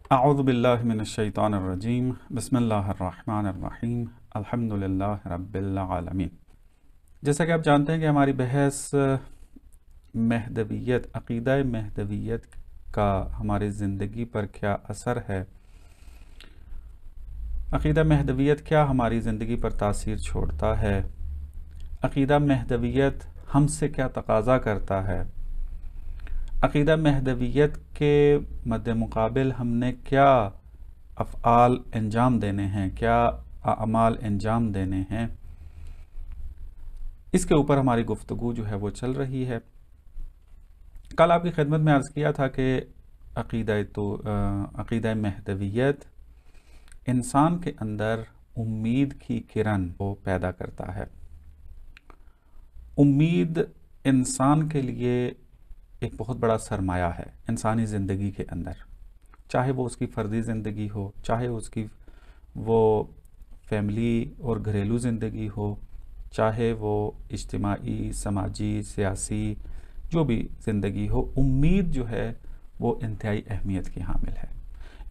अऊज़ु बिल्लाहि मिनश्शैतानिर्रजीम बिस्मिल्लाहिर्रहमानिर्रहीम अल्हम्दुलिल्लाहि रब्बिल आलमीन। जैसा कि आप जानते हैं कि हमारी बहस महदवियत, अक़ीदा महदवियत का हमारी ज़िंदगी पर क्या असर है, अक़ीदा महदवियत क्या हमारी ज़िंदगी पर तासीर छोड़ता है, अक़ीदा महदवियत हमसे क्या तकाज़ा करता है, अक़ीदा महदवियत के मद्देमुक़ाबिल हमने क्या अफ़आल अंजाम देने हैं, क्या अमाल अंजाम देने हैं, इसके ऊपर हमारी गुफ्तगू जो है वो चल रही है। कल आपकी खिदमत में अर्ज़ किया था कि अक़ीदा महदवियत इंसान के अंदर उम्मीद की किरण को पैदा करता है। उम्मीद इंसान के लिए एक बहुत बड़ा सरमाया है इंसानी ज़िंदगी के अंदर, चाहे वो उसकी फ़र्दी ज़िंदगी हो, चाहे उसकी वो फैमिली और घरेलू ज़िंदगी हो, चाहे वो इज्तिमाई, समाजी, सियासी जो भी ज़िंदगी हो। उम्मीद जो है वो इंतहाई अहमियत की हामिल है।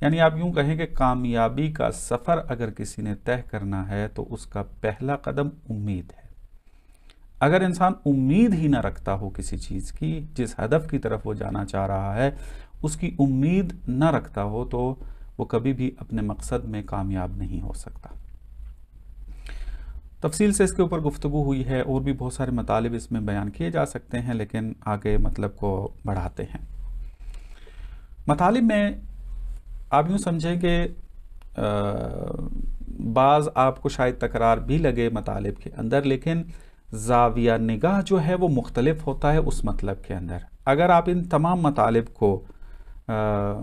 यानी आप यूँ कहें कि कामयाबी का सफ़र अगर किसी ने तय करना है तो उसका पहला कदम उम्मीद है। अगर इंसान उम्मीद ही ना रखता हो किसी चीज़ की, जिस हदफ की तरफ वो जाना चाह रहा है उसकी उम्मीद ना रखता हो, तो वो कभी भी अपने मकसद में कामयाब नहीं हो सकता। तफसील से इसके ऊपर गुफ्तगू हुई है और भी बहुत सारे मतालिब इसमें बयान किए जा सकते हैं, लेकिन आगे मतलब को बढ़ाते हैं। मतालिब में आप यूँ समझें कि बाज़ आपको शायद तकरार भी लगे मतालिब के अंदर, लेकिन ज़ाविया निगाह जो है वो मुख्तलिफ होता है उस मतलब के अंदर। अगर आप इन तमाम मतालिब को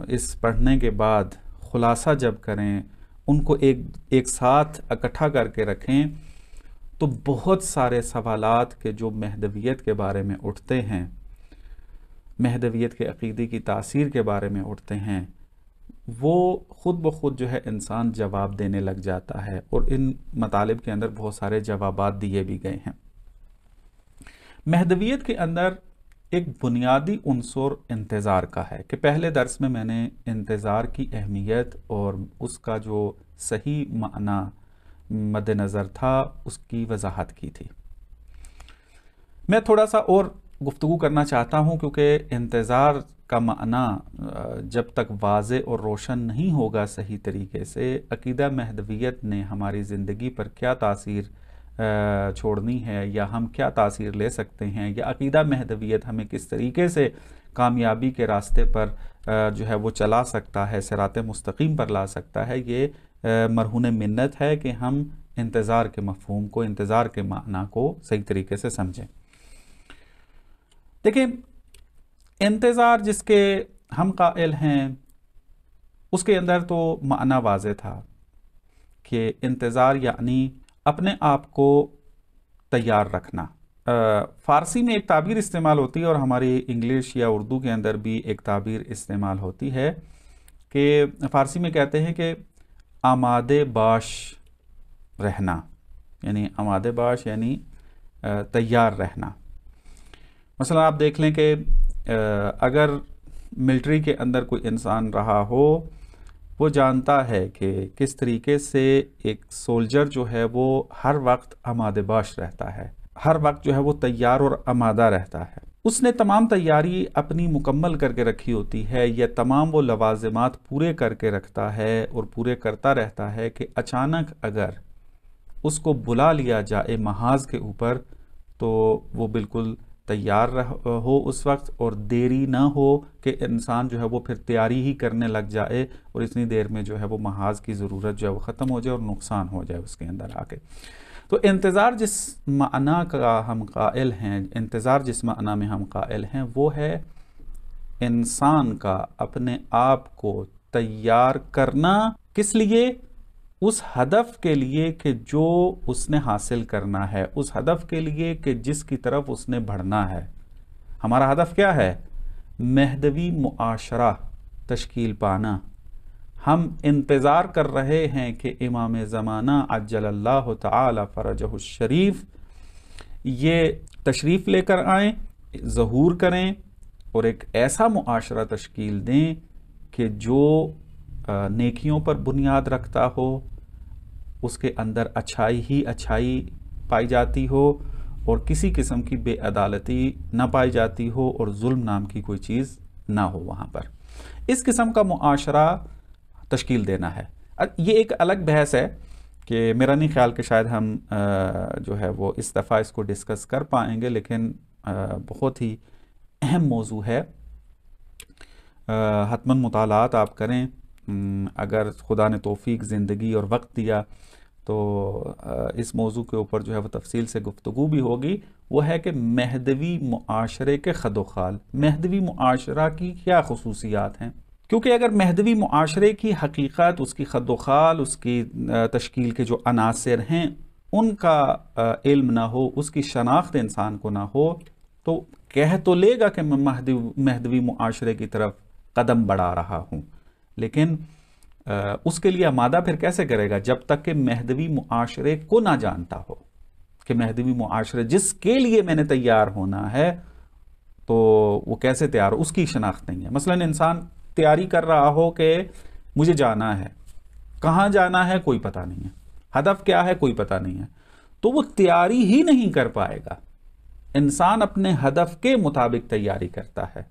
इस पढ़ने के बाद ख़ुलासा जब करें, उनको एक साथ इकट्ठा करके रखें, तो बहुत सारे सवालात के जो महदवियत के बारे में उठते हैं, महदवियत के अक़ीदे की तासीर के बारे में उठते हैं, वो ख़ुद ब खुद जो है इंसान जवाब देने लग जाता है। और इन मतालिब के अंदर बहुत सारे जवाबात दिए भी गए हैं। महदवियत के अंदर एक बुनियादी उन्सुर इंतज़ार का है कि पहले दर्स में मैंने इंतज़ार की अहमियत और उसका जो सही माना मद्देनज़र था उसकी वजाहत की थी। मैं थोड़ा सा और गुफ्तगू करना चाहता हूँ, क्योंकि इंतज़ार का माना जब तक वाज़े और रोशन नहीं होगा सही तरीके से, अक़ीदा महदवियत ने हमारी ज़िंदगी पर क्या तासीर छोड़नी है या हम क्या तासीर ले सकते हैं, या अक़ीदा महदवियत हमें किस तरीके से कामयाबी के रास्ते पर जो है वो चला सकता है, सिराते मुस्तकीम पर ला सकता है, ये मरहून मिन्नत है कि हम इंतज़ार के मफ़हूम को, इंतज़ार के माना को सही तरीके से समझें। देखिए, इंतज़ार जिसके हम कायल हैं उसके अंदर तो माना वाज़े था कि इंतज़ार यानी अपने आप को तैयार रखना। फ़ारसी में एक ताबीर इस्तेमाल होती है और हमारी इंग्लिश या उर्दू के अंदर भी एक ताबीर इस्तेमाल होती है कि फ़ारसी में कहते हैं कि आमादे बाश रहना, यानी आमादे बाश यानी तैयार रहना। मसलन आप देख लें कि अगर मिलिट्री के अंदर कोई इंसान रहा हो, वो जानता है कि किस तरीके से एक सोल्जर जो है वो हर वक्त आमादे बाश रहता है, हर वक्त जो है वो तैयार और आमादा रहता है। उसने तमाम तैयारी अपनी मुकम्मल करके रखी होती है, या तमाम वो लवाज़िमात पूरे करके रखता है और पूरे करता रहता है कि अचानक अगर उसको बुला लिया जाए महाज के ऊपर, तो वो बिल्कुल तैयार हो उस वक्त, और देरी ना हो कि इंसान जो है वो फिर तैयारी ही करने लग जाए और इतनी देर में जो है वो महाज की ज़रूरत जो है वो ख़त्म हो जाए और नुकसान हो जाए उसके अंदर आके। तो इंतज़ार जिस माना का हम कायल हैं, इंतज़ार जिस माना में हम कायल हैं, वो है इंसान का अपने आप को तैयार करना। किस लिए? उस हदफ के लिए कि जो उसने हासिल करना है, उस हदफ के लिए कि जिसकी तरफ उसने बढ़ना है। हमारा हदफ क्या है? महदवी मुआशरा तश्कील पाना। हम इंतज़ार कर रहे हैं कि इमाम ज़माना अज्जलल्लाहु तआला फ़रजहु शरीफ ये तशरीफ़ लेकर आएँ, ज़हूर करें और एक ऐसा मुआशरा तश्कील दें कि जो नेकियों पर बुनियाद रखता हो, उसके अंदर अच्छाई ही अच्छाई पाई जाती हो और किसी किस्म की बेअदालती ना पाई जाती हो और जुल्म नाम की कोई चीज़ ना हो वहाँ पर। इस किस्म का मुआशरा तश्कील देना है। ये एक अलग बहस है कि मेरा नहीं ख्याल कि शायद हम जो है वो इस दफ़ा इसको डिस्कस कर पाएंगे, लेकिन बहुत ही अहम मौजू है। हतमन मुतालात आप करें, अगर खुदा ने तौफीक ज़िंदगी और वक्त दिया तो इस मौजू के ऊपर जो है वो तफसील से गुफ्तगू भी होगी। वो है कि महदवी मुआशरे के खदोखाल, महदवी मुआशरा की क्या खसूसियात हैं। क्योंकि अगर महदवी मुआशरे की हकीकत, उसकी खदोखाल, उसकी तश्कील के जो अनासर हैं उनका इल्म ना हो, उसकी शनाख्त इंसान को ना हो, तो कह तो लेगा कि मैं महदवी मुआशरे की तरफ कदम बढ़ा रहा हूँ, लेकिन उसके लिए आमादा फिर कैसे करेगा जब तक कि महदवी मुआशरे को ना जानता हो कि महदवी मुआशरे जिसके लिए मैंने तैयार होना है तो वो कैसे तैयार हो, उसकी शनाख्त नहीं है। मसलन इंसान तैयारी कर रहा हो कि मुझे जाना है, कहाँ जाना है कोई पता नहीं है, हदफ क्या है कोई पता नहीं है, तो वो तैयारी ही नहीं कर पाएगा। इंसान अपने हदफ के मुताबिक तैयारी करता है।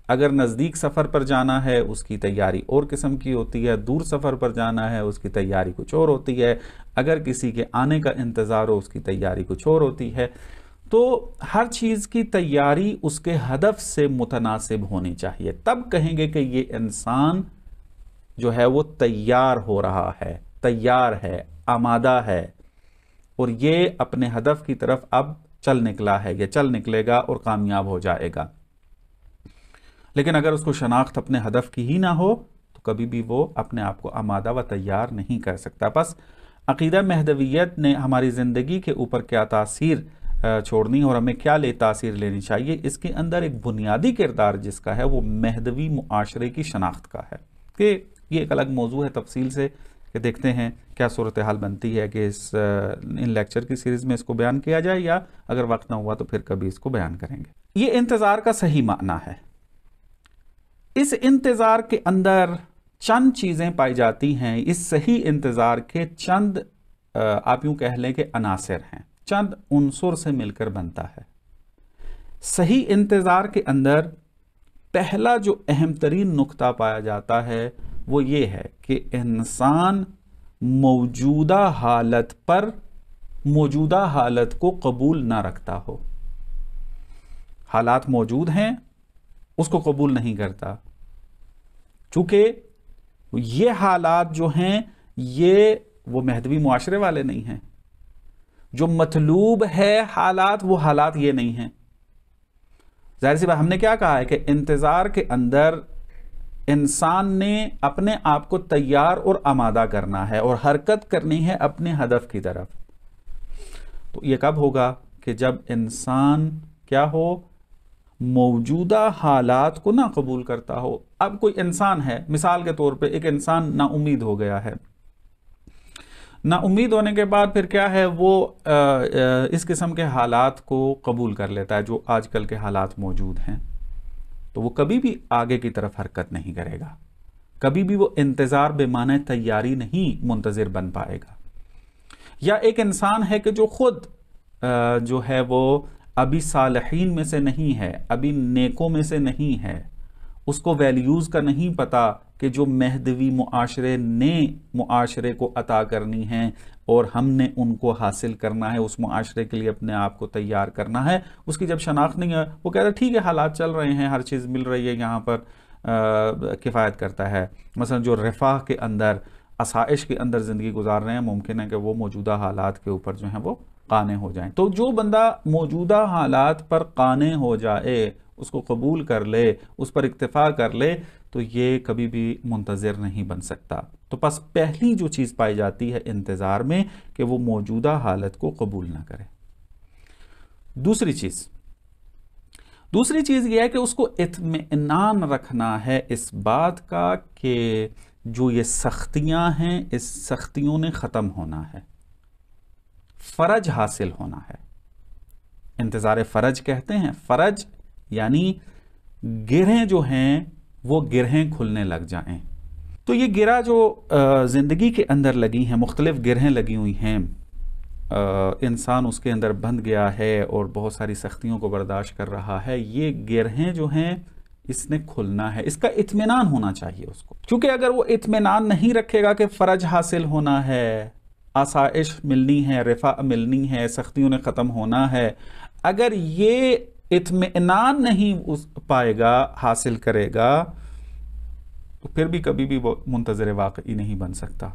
अगर नज़दीक सफ़र पर जाना है उसकी तैयारी और किस्म की होती है, दूर सफ़र पर जाना है उसकी तैयारी कुछ और होती है, अगर किसी के आने का इंतज़ार हो उसकी तैयारी कुछ और होती है। तो हर चीज़ की तैयारी उसके हदफ से मुतनासिब होनी चाहिए, तब कहेंगे कि ये इंसान जो है वो तैयार हो रहा है, तैयार है, आमादा है और ये अपने हदफ की तरफ अब चल निकला है, ये चल निकलेगा और कामयाब हो जाएगा। लेकिन अगर उसको शनाख्त अपने हदफ की ही ना हो तो कभी भी वो अपने आप को आमादा व तैयार नहीं कर सकता। बस अकीदा महदवियत ने हमारी ज़िंदगी के ऊपर क्या तासीर छोड़नी और हमें क्या तासीर लेनी चाहिए, इसके अंदर एक बुनियादी किरदार जिसका है वो महदवी मुआशरे की शनाख्त का है। कि ये एक अलग मौजू है तफसील से कि देखते हैं क्या सूरत हाल बनती है कि इन लेक्चर की सीरीज़ में इसको बयान किया जाए, या अगर वक्त ना हुआ तो फिर कभी इसको बयान करेंगे। ये इंतज़ार का सही माना है। इस इंतज़ार के अंदर चंद चीज़ें पाई जाती हैं। इस सही इंतज़ार के चंद आप यूं कह लें कि अनासर हैं, चंद उनसुर से मिलकर बनता है। सही इंतज़ार के अंदर पहला जो अहम तरीन नुक्ता पाया जाता है वो ये है कि इंसान मौजूदा हालत पर मौजूदा हालत को कबूल ना रखता हो। हालात मौजूद हैं उसको कबूल नहीं करता, चूंकि ये हालात जो हैं ये वो महदवी मुआशरे वाले नहीं हैं। जो मतलूब है हालात, वो हालात ये नहीं हैं। जाहिर सी बात, हमने क्या कहा है कि इंतज़ार के अंदर इंसान ने अपने आप को तैयार और आमादा करना है और हरकत करनी है अपने हदफ की तरफ। तो ये कब होगा कि जब इंसान क्या हो, मौजूदा हालात को ना कबूल करता हो। अब कोई इंसान है, मिसाल के तौर पे एक इंसान नाउम्मीद हो गया है, नाउम्मीद होने के बाद फिर क्या है वो इस किस्म के हालात को कबूल कर लेता है जो आजकल के हालात मौजूद हैं, तो वो कभी भी आगे की तरफ हरकत नहीं करेगा, कभी भी वो इंतज़ार बेमाने तैयारी नहीं मुंतज़िर बन पाएगा। या एक इंसान है कि जो खुद जो है वो अभी सालिहीन में से नहीं है, अभी नेकों में से नहीं है, उसको वैल्यूज़ का नहीं पता कि जो महदवी मुआशरे ने मुआशरे को अता करनी है और हमने उनको हासिल करना है, उस मुआशरे के लिए अपने आप को तैयार करना है। उसकी जब शनाख्त नहीं है, वो कहता है ठीक है हालात चल रहे हैं, हर चीज़ मिल रही है, यहाँ पर किफ़ायत करता है। मसलन जो रिफ़ाह के अंदर, आसाइश के अंदर ज़िंदगी गुजार रहे हैं, मुमकिन है कि वो मौजूदा हालात के ऊपर जो हैं वो काने हो जाएं। तो जो बंदा मौजूदा हालात पर काने हो जाए, उसको कबूल कर ले, उस पर इक्तिफा कर ले, तो ये कभी भी मुंतज़िर नहीं बन सकता। तो बस पहली जो चीज़ पाई जाती है इंतज़ार में कि वो मौजूदा हालत को कबूल ना करे। दूसरी चीज़ यह है कि उसको इत्मीनान रखना है इस बात का कि जो ये सख्तियाँ हैं, इस सख्तियों ने ख़त्म होना है, फ़रज हासिल होना है। इंतज़ार फ़रज कहते हैं। फ़रज यानी गिरहें जो हैं वो गिरहें खुलने लग जाएं। तो ये गिरा जो ज़िंदगी के अंदर लगी हैं, मुख्तलिफ गिरहें लगी हुई हैं, इंसान उसके अंदर बंध गया है और बहुत सारी सख्तियों को बर्दाश्त कर रहा है। ये गिरहें जो हैं इसने खुलना है, इसका इत्मीनान होना चाहिए उसको, क्योंकि अगर वो इत्मीनान नहीं रखेगा कि फ़र्ज हासिल होना है, आसाइश मिलनी है, रिफा मिलनी है, सख्तियों ने ख़त्म होना है, अगर ये इत्मीनान नहीं उस पाएगा, हासिल करेगा, तो फिर भी कभी भी वो मुंतज़िर वाक़ई नहीं बन सकता।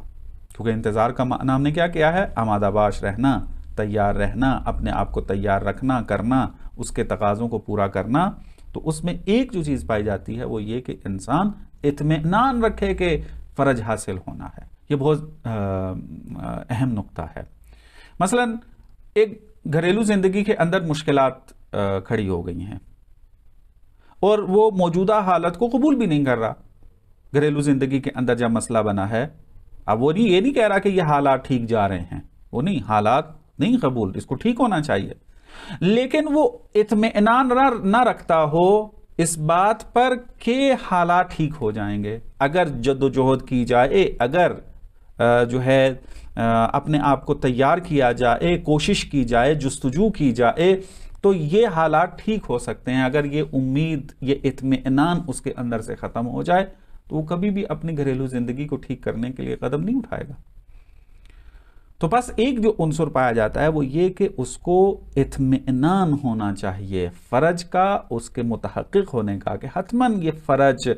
क्योंकि इंतज़ार का माना हमने क्या किया है? आमादाबाश रहना, तैयार रहना, अपने आप को तैयार रखना, करना, उसके तकाज़ों को पूरा करना। तो उसमें एक जो चीज़ पाई जाती है वो ये कि इंसान इत्मीनान रखे कि फ़र्ज हासिल होना है। ये बहुत अहम नुक्ता है। मसलन एक घरेलू ज़िंदगी के अंदर मुश्किलात खड़ी हो गई हैं और वो मौजूदा हालत को कबूल भी नहीं कर रहा। घरेलू ज़िंदगी के अंदर जब मसला बना है, अब वो ये नहीं कह रहा कि ये हालात ठीक जा रहे हैं, वो नहीं, हालात नहीं कबूल, इसको ठीक होना चाहिए, लेकिन वो इत्मीनान ना रखता हो इस बात पर कि हालात ठीक हो जाएंगे। अगर जद्दोजहद की जाए, अगर जो है अपने आप को तैयार किया जाए, कोशिश की जाए, जुस्तजू की जाए, तो ये हालात ठीक हो सकते हैं। अगर ये उम्मीद, ये इत्मीनान उसके अंदर से ख़त्म हो जाए तो वो कभी भी अपनी घरेलू ज़िंदगी को ठीक करने के लिए कदम नहीं उठाएगा। तो बस एक जो उन्सुर पाया जाता है वो ये कि उसको इत्मीनान होना चाहिए फ़र्ज का, उसके मुतहक़्क़िक़ होने का, कि हतमन ये फ़र्ज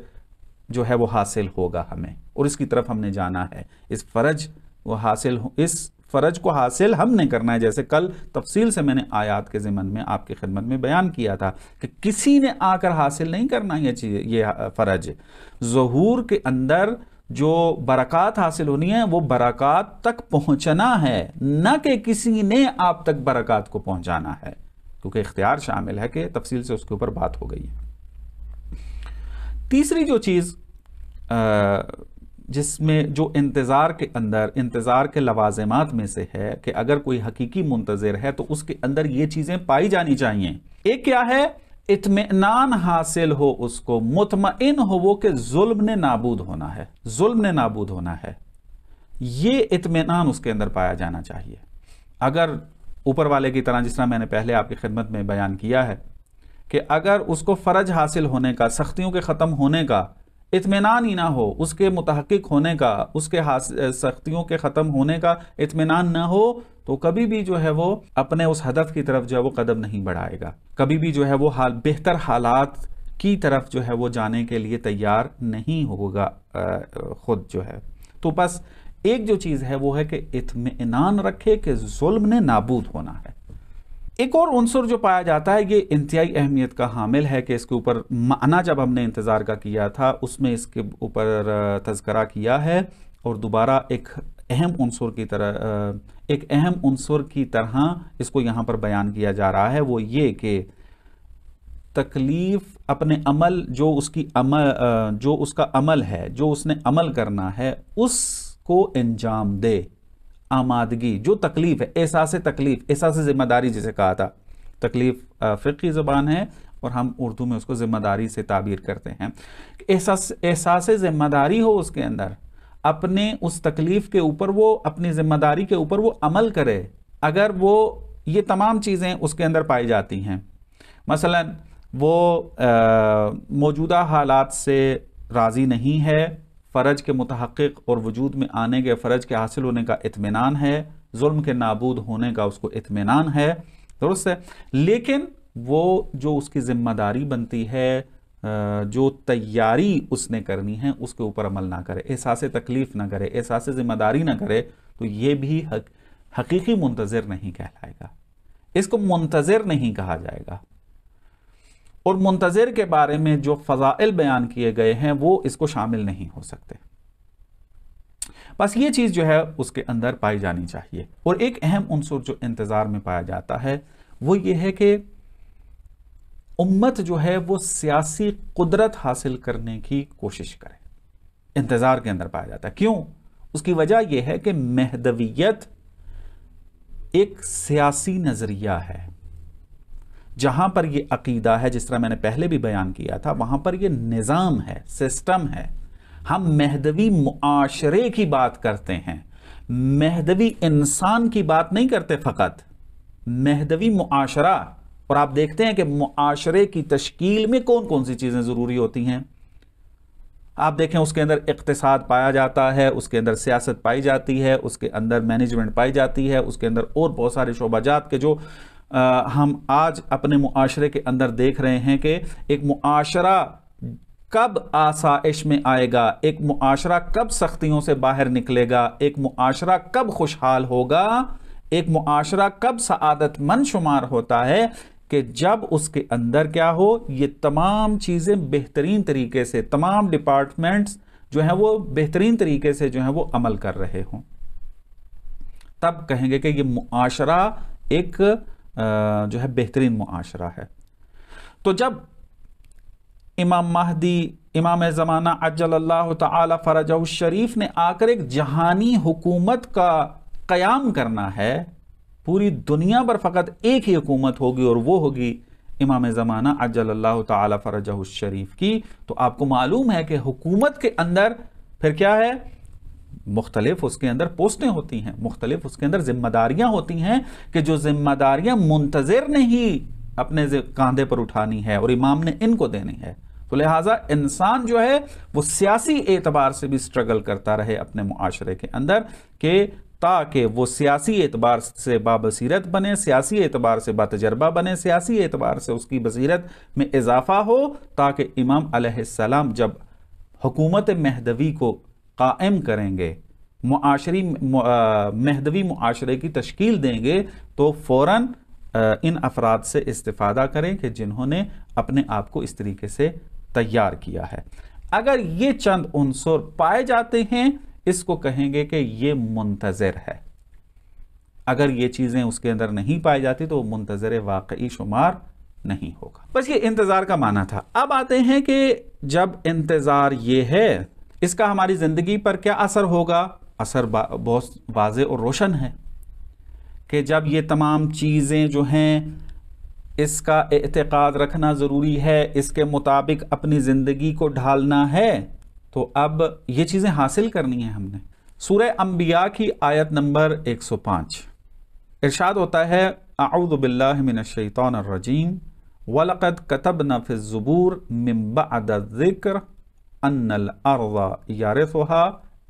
जो है वो हासिल होगा हमें, और इसकी तरफ हमने जाना है। इस फ़र्ज वो हासिल, इस फ़र्ज को हासिल हमने करना है। जैसे कल तफसील से मैंने आयात के ज़िमन में आपकी खिदमत में बयान किया था कि किसी ने आकर हासिल नहीं करना ये फ़र्ज। ज़हूर के अंदर जो बरक़ात हासिल होनी है वो बरक़ात तक पहुँचना है, न कि किसी ने आप तक बरक़ात को पहुँचाना है, क्योंकि इख्तियार शामिल है कि तफसील से उसके ऊपर बात हो गई है। तीसरी जो चीज़ जिसमें जो इंतज़ार के अंदर, इंतज़ार के लवाज़िमात में से है कि अगर कोई हकीकी मुंतज़िर है तो उसके अंदर ये चीज़ें पाई जानी चाहिए। एक क्या है? इत्मीनान हासिल हो, उसको मुतमइन हो वो कि जुल्म ने नाबूद होना है, जुल्म ने नाबूद होना है, ये इत्मीनान उसके अंदर पाया जाना चाहिए। अगर ऊपर वाले की तरह, जिस तरह मैंने पहले आपकी खिदमत में बयान किया है कि अगर उसको फ़र्ज हासिल होने का, सख्तियों के ख़त्म होने का इत्मीनान ही ना हो, उसके मुतहक़्क़िक़ होने का, उसके सख्तियों के ख़त्म होने का इत्मीनान ना हो, तो कभी भी जो है वो अपने उस हदफ की तरफ जो है वो कदम नहीं बढ़ाएगा, कभी भी जो है वो बेहतर हालात की तरफ जो है वो जाने के लिए तैयार नहीं होगा खुद जो है। तो बस एक जो चीज़ है वो है कि इत्मीनान रखे कि जुल्म ने नाबूद होना है। एक और उन्सुर जो पाया जाता है, ये इंतहाई अहमियत का हामिल है कि इसके ऊपर माना जब हमने इंतज़ार का किया था उसमें इसके ऊपर तज़करा किया है, और दोबारा एक अहम उन्सुर की तरह, एक अहम उन्सुर की तरह इसको यहाँ पर बयान किया जा रहा है। वो ये कि तकलीफ़ अपने अमल, जो उसकी अमल, जो उसका अमल है, जो उसने अमल करना है उसको अंजाम दे। आमादगी, जो तकलीफ़ है, एहसास तकलीफ़, एहसास ज़िम्मेदारी जिसे कहा था, तकलीफ़ फ़िक़ही ज़बान है और हम उर्दू में उसको ज़िम्मेदारी से ताबीर करते हैं। एहसास ज़िम्मेदारी हो उसके अंदर, अपने उस तकलीफ़ के ऊपर वो, अपनी ज़िम्मेदारी के ऊपर वो अमल करे। अगर वो ये तमाम चीज़ें उसके अंदर पाई जाती हैं, मसलन वो मौजूदा हालात से राज़ी नहीं है, फ़र्ज के मुतहक़्क़िक़ और वजूद में आने के, फ़र्ज के हासिल होने का इत्मीनान है, जुल्म के नाबूद होने का उसको इत्मीनान है, दुरुस्त है, लेकिन वो जो उसकी ज़िम्मेदारी बनती है, जो तैयारी उसने करनी है, उसके ऊपर अमल ना करे, एहसास तकलीफ़ ना करे, एहसास ज़िम्मेदारी ना करे, तो ये भी हकीकी मुंतज़िर नहीं कहलाएगा, इसको मुंतज़िर नहीं कहा जाएगा। और मुंतज़िर के बारे में जो फ़ज़ाइल बयान किए गए हैं वो इसको शामिल नहीं हो सकते। बस ये चीज़ जो है उसके अंदर पाई जानी चाहिए। और एक अहम उन्सुर जो इंतज़ार में पाया जाता है वो ये है कि उम्मत जो है वो सियासी कुदरत हासिल करने की कोशिश करे, इंतज़ार के अंदर पाया जाता है। क्यों? उसकी वजह यह है कि महदवियत एक सियासी नज़रिया है, जहां पर यह अकीदा है, जिस तरह मैंने पहले भी बयान किया था, वहां पर यह निज़ाम है, सिस्टम है। हम महदवी मुआशरे की बात करते हैं, महदवी इंसान की बात नहीं करते, फ़कत महदवी मुआशरा। और आप देखते हैं कि मुआशरे की तश्कील में कौन कौन सी चीज़ें ज़रूरी होती हैं। आप देखें, उसके अंदर इक़्तिसाद पाया जाता है, उसके अंदर सियासत पाई जाती है, उसके अंदर मैनेजमेंट पाई जाती है, उसके अंदर और बहुत सारे शोबाजात के जो हम आज अपने मुआशरे के अंदर देख रहे हैं कि एक मुआशरा कब आसाइश में आएगा, एक मुआशरा कब सख्तियों से बाहर निकलेगा, एक मुआशरा कब खुशहाल होगा, एक मुआशरा कब सआदतमंद शुमार होता है, कि जब उसके अंदर क्या हो, ये तमाम चीज़ें बेहतरीन तरीके से, तमाम डिपार्टमेंट्स जो हैं वो बेहतरीन तरीके से जो हैं वो अमल कर रहे हों। तब कहेंगे कि ये मुआशरा एक जो है बेहतरीन मुआशरा है। तो जब इमाम महदी, इमाम ज़माना अज्जलल्लाहु ताला फरजहु शरीफ ने आकर एक जहानी हुकूमत का क़याम करना है, पूरी दुनिया पर फ़कत एक ही हुकूमत होगी और वो होगी इमाम ज़माना अज्जलल्लाहु ताला फरजहु शरीफ की। तो आपको मालूम है कि हुकूमत के अंदर फिर क्या है, मुख्तलिफ उसके अंदर पोस्टें होती हैं, मुख्तलिफ उसके अंदर जिम्मेदारियां होती हैं, कि जो जिम्मेदारियां मुंतज़िर ने ही अपने कांधे पर उठानी है और इमाम ने इनको देनी है। तो लिहाजा इंसान जो है वो सियासी एतबार से भी स्ट्रगल करता रहे अपने मुआशरे के अंदर, कि ताकि वो सियासी एतबार से बाबसीरत बने, सियासी एतबार से बातजर्बा बने, सियासी एतबार से उसकी बसीरत में इजाफा हो, ताकि इमाम अलैहिस्सलाम जब हुकूमत महदवी को कायम करेंगे, मुआशरी महदवी मुआशरे की तश्कील देंगे, तो फ़ौरन इन अफराद से इस्तिफ़ादा करें कि जिन्होंने अपने आप को इस तरीके से तैयार किया है। अगर ये चंद उन्सर पाए जाते हैं, इसको कहेंगे कि ये मुंतज़िर है। अगर ये चीज़ें उसके अंदर नहीं पाई जाती तो मुंतज़िर वाकई शुमार नहीं होगा। बस ये इंतज़ार का माना था। अब आते हैं कि जब इंतज़ार ये है, इसका हमारी ज़िंदगी पर क्या असर होगा। असर बहुत वाज़े और रोशन है कि जब ये तमाम चीज़ें जो हैं, इसका एतक़ाद रखना ज़रूरी है, इसके मुताबिक अपनी ज़िंदगी को ढालना है, तो अब ये चीज़ें हासिल करनी है हमने। सूरह अंबिया की आयत नंबर 105 इरशाद होता है, अऊज़ु बिल्लाहि मिनश शैतानिर रजीम वलक़द कतबना फ़िज़्ज़ुबूर मिन बअदि ज़िक्र अन्नल अर्ज़ा यरिथुहा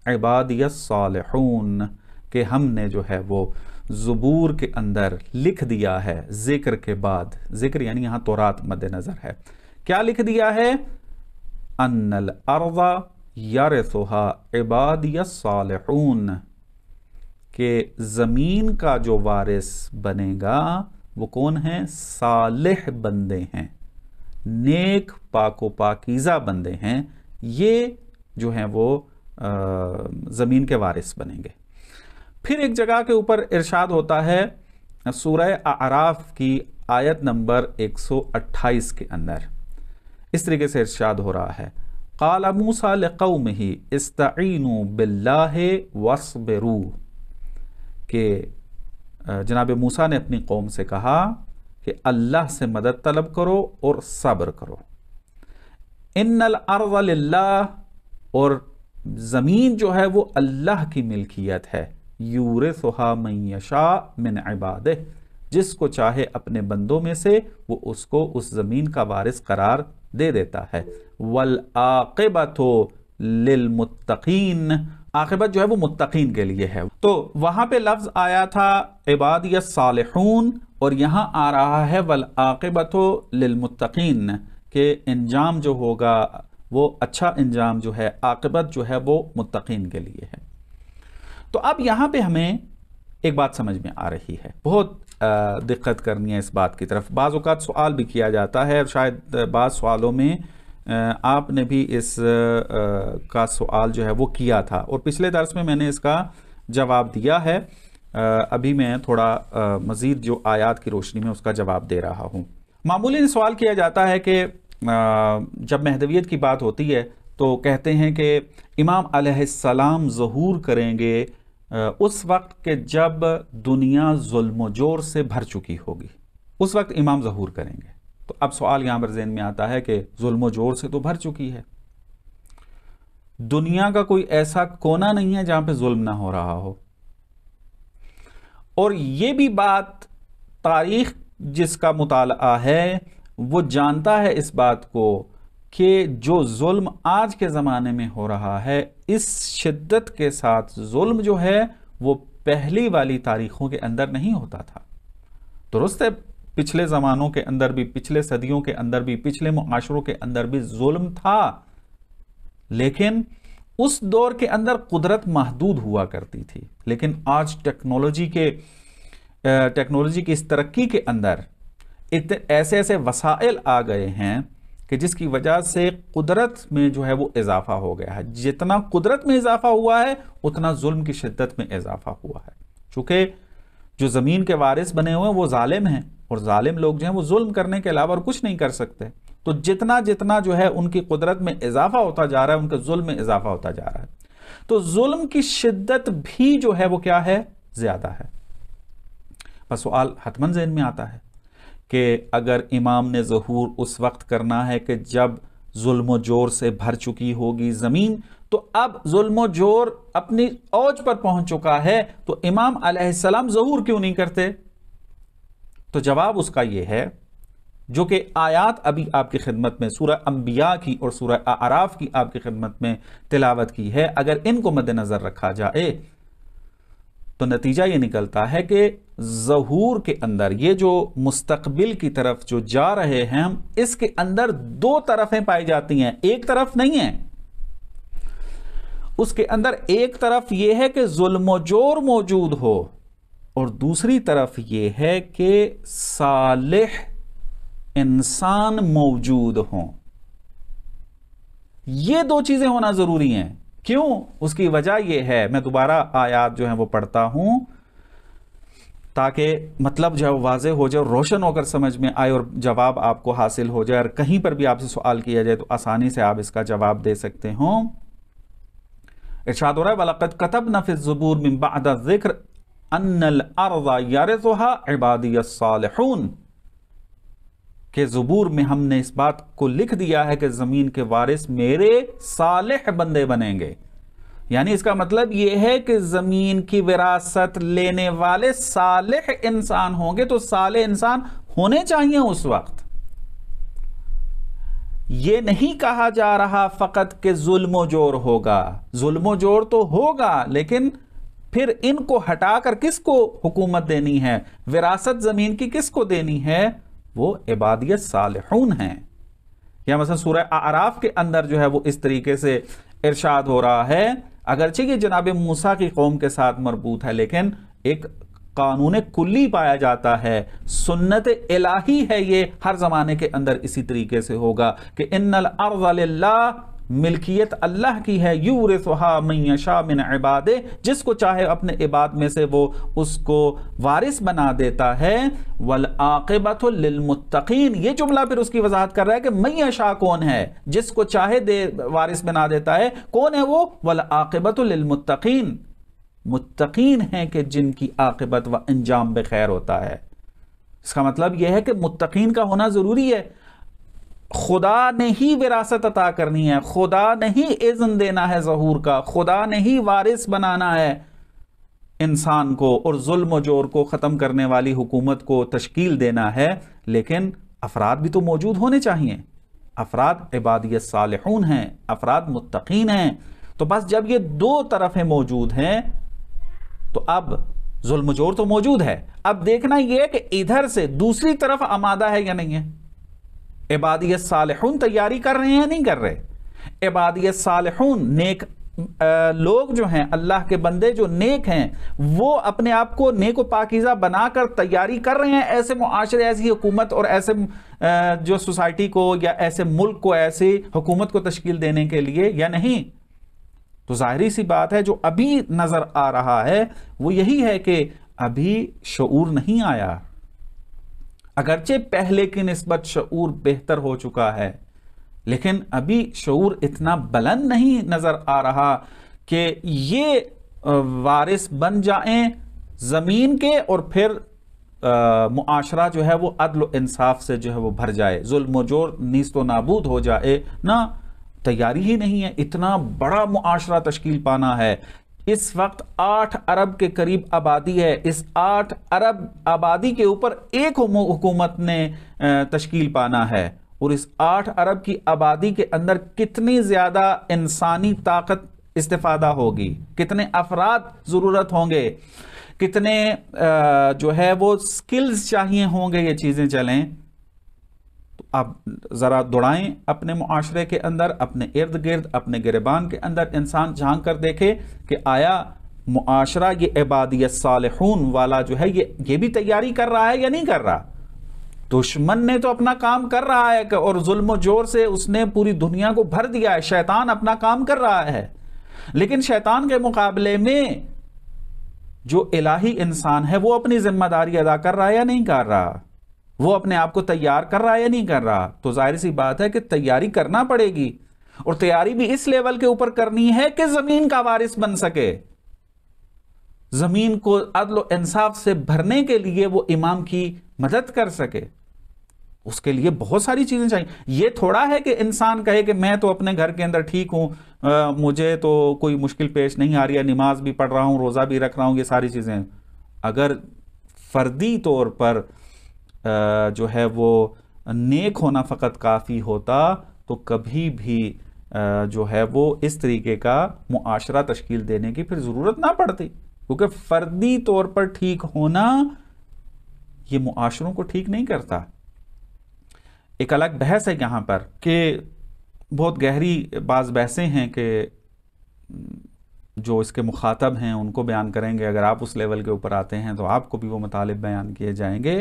इबादियस सालिहून, कि हमने जो है वो ज़ुबूर के अंदर लिख दिया है, ज़िक्र के बाद, ज़िक्र यानी यहाँ तौरात मद्देनज़र है, क्या लिख दिया है, अन्नल अर्ज़ा यरिथुहा इबादियस सालिहून, के ज़मीन का जो वारिस बनेगा वो कौन है, सालिह बंदे हैं, नेक पाको पाकीज़ा बंदे हैं, ये जो हैं वो ज़मीन के वारिस बनेंगे। फिर एक जगह के ऊपर इरशाद होता है सूरह आराफ की आयत नंबर 128 के अंदर, इस तरीके से इरशाद हो रहा है, क़ाल मूसा लिक़ौमिही इस्तईनु बिल्लाहि वस्बिरू, के जनाब मूसा ने अपनी कौम से कहा कि अल्लाह से मदद तलब करो और सब्र करो। इन्नल अर्ज़ लिल्लाह, और ज़मीन जो है वो अल्लाह की मिल्कियत है, यूरिथुहा मन यशा मिन इबादिह, जिसको चाहे अपने बंदों में से वो उसको उस ज़मीन का वारिस करार दे देता है। वल आक़िबतु लिल मुत्तक़ीन, आक़िबत जो है वो मुत्तक़ीन के लिए है। तो वहाँ पे लफ्ज़ आया था इबादियस सालिहून, और यहाँ आ रहा है वल आक़िबतु लिल मुत्तक़ीन, के इंजाम जो होगा वो अच्छा इंजाम जो है, आक़िबत जो है वो मुत्तक़ीन के लिए है। तो अब यहाँ पे हमें एक बात समझ में आ रही है, बहुत दिक्कत करनी है इस बात की तरफ। बाज़ औक़ात सवाल भी किया जाता है, शायद बाज़ सवालों में आपने भी इस का सवाल जो है वो किया था, और पिछले दर्स में मैंने इसका जवाब दिया है। अभी मैं थोड़ा मज़ीद जो आयात की रोशनी में उसका जवाब दे रहा हूँ। मामूली सवाल किया जाता है कि जब महदवियत की बात होती है तो कहते हैं कि इमाम अलैहिस्सलाम ज़हूर करेंगे उस वक्त के जब दुनिया जुल्म जोर से भर चुकी होगी, उस वक्त इमाम ज़हूर करेंगे। तो अब सवाल यहाँ पर ज़हन में आता है कि जुल्म जोर से तो भर चुकी है, दुनिया का कोई ऐसा कोना नहीं है जहां पे जुल्म ना हो रहा हो। और ये भी बात तारीख जिसका मुताला है वो जानता है इस बात को कि जो जुल्म आज के ज़माने में हो रहा है, इस शिद्दत के साथ जुल्म जो है वो पहली वाली तारीखों के अंदर नहीं होता था। दुरुस्त है, पिछले ज़मानों के अंदर भी, पिछले सदियों के अंदर भी, पिछले मुआशरों के अंदर भी जुल्म था, लेकिन उस दौर के अंदर कुदरत महदूद हुआ करती थी। लेकिन आज टेक्नोलॉजी की इस तरक्की के अंदर ऐसे ऐसे वसाइल आ गए हैं कि जिसकी वजह से कुदरत में जो है वो इजाफा हो गया है। जितना कुदरत में इजाफा हुआ है उतना जुल्म की शिद्दत में इजाफा हुआ है। चूंकि जो ज़मीन के वारिस बने हुए हैं वो जालिम हैं, और जालिम लोग जो हैं वो जुल्म करने के अलावा और कुछ नहीं कर सकते। तो जितना जितना जो है उनकी कुदरत में इजाफा होता जा रहा है, उनके जुल्म में इजाफा होता जा रहा है। तो जुल्म की शिद्दत भी जो है वो क्या है, ज्यादा है। बस सवाल हतमन ज़हन में आता है कि अगर इमाम ने ज़हूर उस वक्त करना है कि जब जुल्म जोर से भर चुकी होगी ज़मीन, तो अब जुल्म जोर अपनी औज पर पहुंच चुका है, तो इमाम अलैहिस्सलाम ज़हूर क्यों नहीं करते? तो जवाब उसका यह है, जो कि आयात अभी आपकी खिदमत में सूरह अंबिया की और सूरह आराफ की आपकी खिदमत में तिलावत की है। अगर इनको मद्देनजर रखा जाए तो नतीजा ये निकलता है कि ज़हूर के अंदर ये जो मुस्तकबिल की तरफ जो जा रहे हैं हम, इसके अंदर दो तरफें पाई जाती हैं, एक तरफ नहीं है। उसके अंदर एक तरफ यह है कि जुल्म जोर मौजूद हो, और दूसरी तरफ यह है कि सालिह इंसान मौजूद हों। ये दो चीजें होना जरूरी हैं। क्यों? उसकी वजह यह है, मैं दोबारा आयात जो है वो पढ़ता हूं ताकि मतलब जो है वाज़ेह हो जाए, रोशन होकर समझ में आए और जवाब आपको हासिल हो जाए। और कहीं पर भी आपसे सवाल किया जाए तो आसानी से आप इसका जवाब दे सकते हो। इरशाद हो रहा है, वलक़द कतबना फ़िज़ ज़ुबूर मिन बअद ज़िक्र अन्नल अर्ज़ यरिथुहा इबादियस सालिहून, कि ज़ुबूर में हमने इस बात को लिख दिया है कि ज़मीन के वारिस मेरे सालिह बंदे बनेंगे। यानी इसका मतलब यह है कि ज़मीन की विरासत लेने वाले सालिह इंसान होंगे। तो सालिह इंसान होने चाहिए उस वक्त। यह नहीं कहा जा रहा फ़कत कि जुल्म जोर होगा। जुल्म जोर तो होगा, लेकिन फिर इनको हटाकर किसको हुकूमत देनी है, विरासत ज़मीन की किसको देनी है? वो इबादियत सालिहून हैं। या मतलब सूरह आराफ के अंदर जो है वो इस तरीके से इरशाद हो रहा है, अगरचे ये जनाब मूसा की कौम के साथ मरबूत है, लेकिन एक कानून कुल्ली पाया जाता है, सुन्नत इलाही है। ये हर जमाने के अंदर इसी तरीके से होगा कि इन्नल अर्ज़ लिल्लाह, मिल्कियत अल्लाह की है, यूरिथुहा मन यशा मिन इबादे, जिसको चाहे अपने इबाद में से वो उसको वारिस बना देता है। वल आक़िबतु लिल मुत्तक़ीन, ये जुमला फिर उसकी वजाहत कर रहा है कि मन यशा कौन है, जिसको चाहे दे वारिस बना देता है। कौन है वो? वल आक़िबतु लिल मुत्तक़ीन, मुत्तक़ीन है कि जिनकी आक़िबत व अंजाम बेखैर होता है। इसका मतलब यह है कि मुत्तक़ीन का होना जरूरी है। खुदा ने ही विरासत अता करनी है, खुदा ने ही इज़्न देना है ज़हूर का, खुदा ने ही वारिस बनाना है इंसान को, और जुल्म जोर को ख़त्म करने वाली हुकूमत को तश्कील देना है। लेकिन अफराद भी तो मौजूद होने चाहिए। अफराद इबादियत सालिहून हैं, अफराद मुत्तक़ीन हैं। तो बस जब ये दो तरफें मौजूद हैं तो अब जुल्म जोर तो मौजूद है। अब देखना यह कि इधर से दूसरी तरफ आमादा है या नहीं है। इबादियत सालिहून तैयारी कर रहे हैं, नहीं कर रहे? इबादियत सालिहून नेक लोग जो हैं, अल्लाह के बंदे जो नेक हैं, वो अपने आप को नेक व पाकीज़ा बनाकर तैयारी कर रहे हैं ऐसे मुआशरे, ऐसी हुकूमत और ऐसे जो सोसाइटी को या ऐसे मुल्क को, ऐसी हुकूमत को तश्कील देने के लिए, या नहीं? तो जाहिर सी बात है, जो अभी नजर आ रहा है वो यही है कि अभी शऊर नहीं आया। अगरचे पहले की निस्बत शऊर बेहतर हो चुका है, लेकिन अभी शऊर इतना बुलंद नहीं नजर आ रहा कि ये वारिस बन जाएं जमीन के और फिर मुआशरा जो है वो अदल इंसाफ से जो है वो भर जाए, जुल्म जोर नीस्तो नाबूद हो जाए ना। तैयारी ही नहीं है। इतना बड़ा मुआशरा तश्कील पाना है। इस वक्त 8 अरब के करीब आबादी है। इस 8 अरब आबादी के ऊपर एक हुकूमत ने तश्कील पाना है, और इस 8 अरब की आबादी के अंदर कितनी ज्यादा इंसानी ताकत इस्तेफादा होगी, कितने अफराद जरूरत होंगे, कितने जो है वो स्किल्स चाहिए होंगे ये चीजें चलें। तो आप जरा दौड़ाएं अपने मुआशरे के अंदर, अपने इर्द गिर्द, अपने गिरबान के अंदर इंसान झांक कर देखे कि आया मुआशरा ये इबादियत सालिहून वाला जो है ये भी तैयारी कर रहा है या नहीं कर रहा। दुश्मन ने तो अपना काम कर रहा है और जुल्म जोर से उसने पूरी दुनिया को भर दिया है। शैतान अपना काम कर रहा है, लेकिन शैतान के मुकाबले में जो इलाही इंसान है वो अपनी जिम्मेदारी अदा कर रहा है या नहीं कर रहा, वो अपने आप को तैयार कर रहा है या नहीं कर रहा। तो जाहिर सी बात है कि तैयारी करना पड़ेगी, और तैयारी भी इस लेवल के ऊपर करनी है कि जमीन का वारिस बन सके। जमीन को अदल और इंसाफ से भरने के लिए वो इमाम की मदद कर सके। उसके लिए बहुत सारी चीजें चाहिए। ये थोड़ा है कि इंसान कहे कि मैं तो अपने घर के अंदर ठीक हूं, मुझे तो कोई मुश्किल पेश नहीं आ रही है, नमाज भी पढ़ रहा हूं, रोजा भी रख रहा हूं, ये सारी चीजें। अगर फर्दी तौर पर जो है वो नेक होना फकत काफी होता तो कभी भी जो है वो इस तरीके का मुआशरा तश्कील देने की फिर जरूरत ना पड़ती, क्योंकि फर्दी तौर पर ठीक होना ये मुआशरों को ठीक नहीं करता। एक अलग बहस है यहां पर कि बहुत गहरी बाज बहसें हैं कि जो इसके मुखातब हैं उनको बयान करेंगे। अगर आप उस लेवल के ऊपर आते हैं तो आपको भी वो मतालिब बयान किए जाएंगे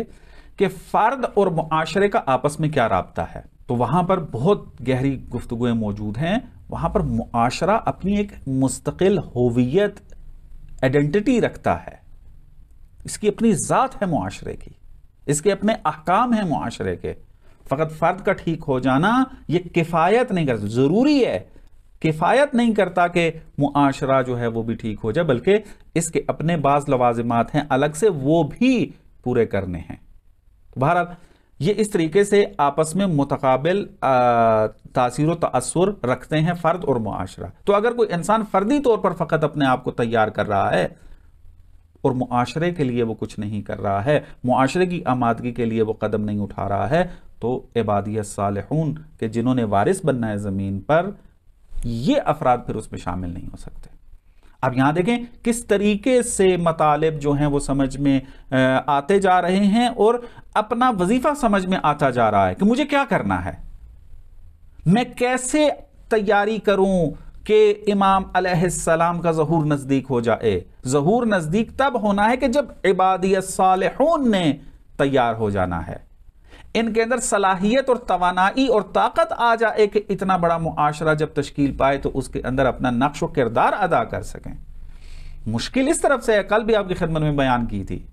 कि फर्द और मुआशरे का आपस में क्या राब्ता है। तो वहां पर बहुत गहरी गुफ्तगुएं मौजूद हैं। वहां पर मुआशरा अपनी एक मुस्तकिल होवियत, आइडेंटिटी रखता है। इसकी अपनी ज़ात है मुआशरे की, इसके अपने अहकाम हैं मुआशरे के। फकत फर्द का ठीक हो जाना ये किफायत नहीं करता। जरूरी है, किफायत नहीं करता कि मुआशरा जो है वो भी ठीक हो जाए, बल्कि इसके अपने बाज लवाजिमात हैं अलग से, वो भी पूरे करने हैं। बहरहाल ये इस तरीके से आपस में मुतकाबिल तासीर व तअस्सुर रखते हैं फर्द और मुआशरा। तो अगर कोई इंसान फर्दी तौर पर फकत अपने आप को तैयार कर रहा है और मुआशरे के लिए वो कुछ नहीं कर रहा है, मुआशरे की आमादगी के लिए वो कदम नहीं उठा रहा है, तो इबादियत सालिहून के जिन्होंने वारिस बनना है ज़मीन पर, ये अफराद फिर उसमें शामिल नहीं हो सकते। अब यहां देखें किस तरीके से मतालिब जो हैं वो समझ में आते जा रहे हैं और अपना वजीफा समझ में आता जा रहा है कि मुझे क्या करना है, मैं कैसे तैयारी करूं कि इमाम अलैहिस्सलाम का ज़हूर नजदीक हो जाए। ज़हूर नजदीक तब होना है कि जब इबादियत सालिहून ने तैयार हो जाना है, इनके अंदर सलाहियत और तवानाई और ताकत आ जाए कि इतना बड़ा मुआशरा जब तश्कील पाए तो उसके अंदर अपना नक्श व किरदार अदा कर सकें। मुश्किल इस तरफ से है, कल भी आपकी खिदमत में बयान की थी,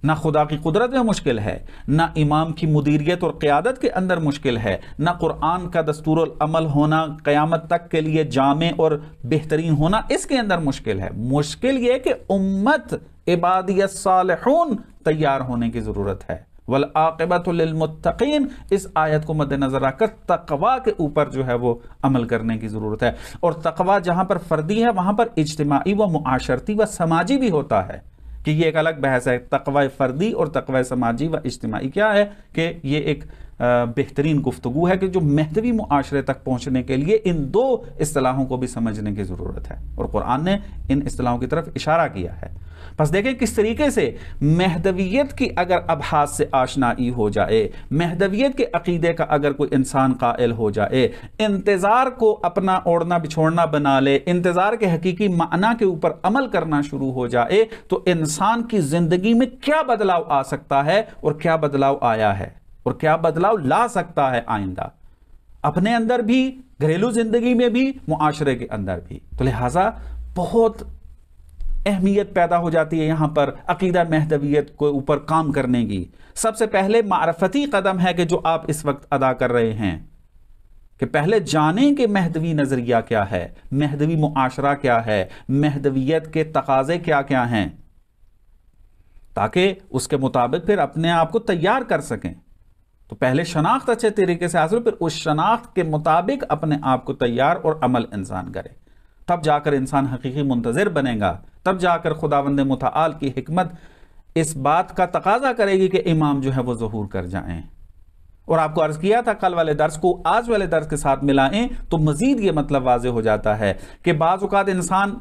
ना खुदा की कुदरत में मुश्किल है, ना इमाम की मुदीरियत और क़यादत के अंदर मुश्किल है, ना कुरान का दस्तूरुल अमल होना क़यामत तक के लिए जामे और बेहतरीन होना इसके अंदर मुश्किल है। मुश्किल यह कि उम्मत इबादियत सालिहून तैयार होने की ज़रूरत है। वल आक़िबतु लिल मुत्तक़ीन, इस आयत को मद्देनजर रखकर तक़वा के ऊपर जो है वो अमल करने की जरूरत है। और तक़वा जहां पर फर्दी है वहां पर इज्तिमाई व मुआशरती व समाजी भी होता है, कि ये एक अलग बहस है। तक़वा फर्दी और तक़वा समाजी व इज्तिमाई क्या है, कि ये एक बेहतरीन गुफ्तगू है कि जो महदवी मुआशरे तक पहुंचने के लिए इन दो इस्तिलाहों को भी समझने की जरूरत है, और कुरान ने इन इस्तिलाहों की तरफ इशारा किया है। बस देखें किस तरीके से महदवियत की अगर अबहास से आशनाई हो जाए, महदवियत के अकीदे का अगर कोई इंसान कायल हो जाए, इंतजार को अपना ओढ़ना बिछोड़ना बना ले, इंतजार के हकीकी माना के ऊपर अमल करना शुरू हो जाए, तो इंसान की जिंदगी में क्या बदलाव आ सकता है और क्या बदलाव आया है और क्या बदलाव ला सकता है आइंदा, अपने अंदर भी, घरेलू जिंदगी में भी, मुआशरे के अंदर भी। तो लिहाजा बहुत अहमियत पैदा हो जाती है यहां पर अकीदा महदवियत को ऊपर काम करने की। सबसे पहले मारफती कदम है कि जो आप इस वक्त अदा कर रहे हैं, कि पहले जाने कि महदवी नजरिया क्या है, महदवी मुआशरा क्या है, महदवियत के तकाजे क्या क्या हैं, ताकि उसके मुताबिक फिर अपने आप को तैयार कर सकें। तो पहले शनाख्त अच्छे तरीके से हासिल, फिर उस शनाख्त के मुताबिक अपने आप को तैयार और अमल इंसान करे, तब जाकर इंसान हकीकी मुंतज़िर बनेगा। तब जाकर खुदावंद मुतआल की हिकमत इस बात का तकाजा करेगी कि इमाम जो है वो ज़हूर कर जाएं। और आपको अर्ज किया था कल वाले दर्स को आज वाले दर्स के साथ मिलाएं तो मजीद ये मतलब वाज़े हो जाता है कि बाज़ औक़ात इंसान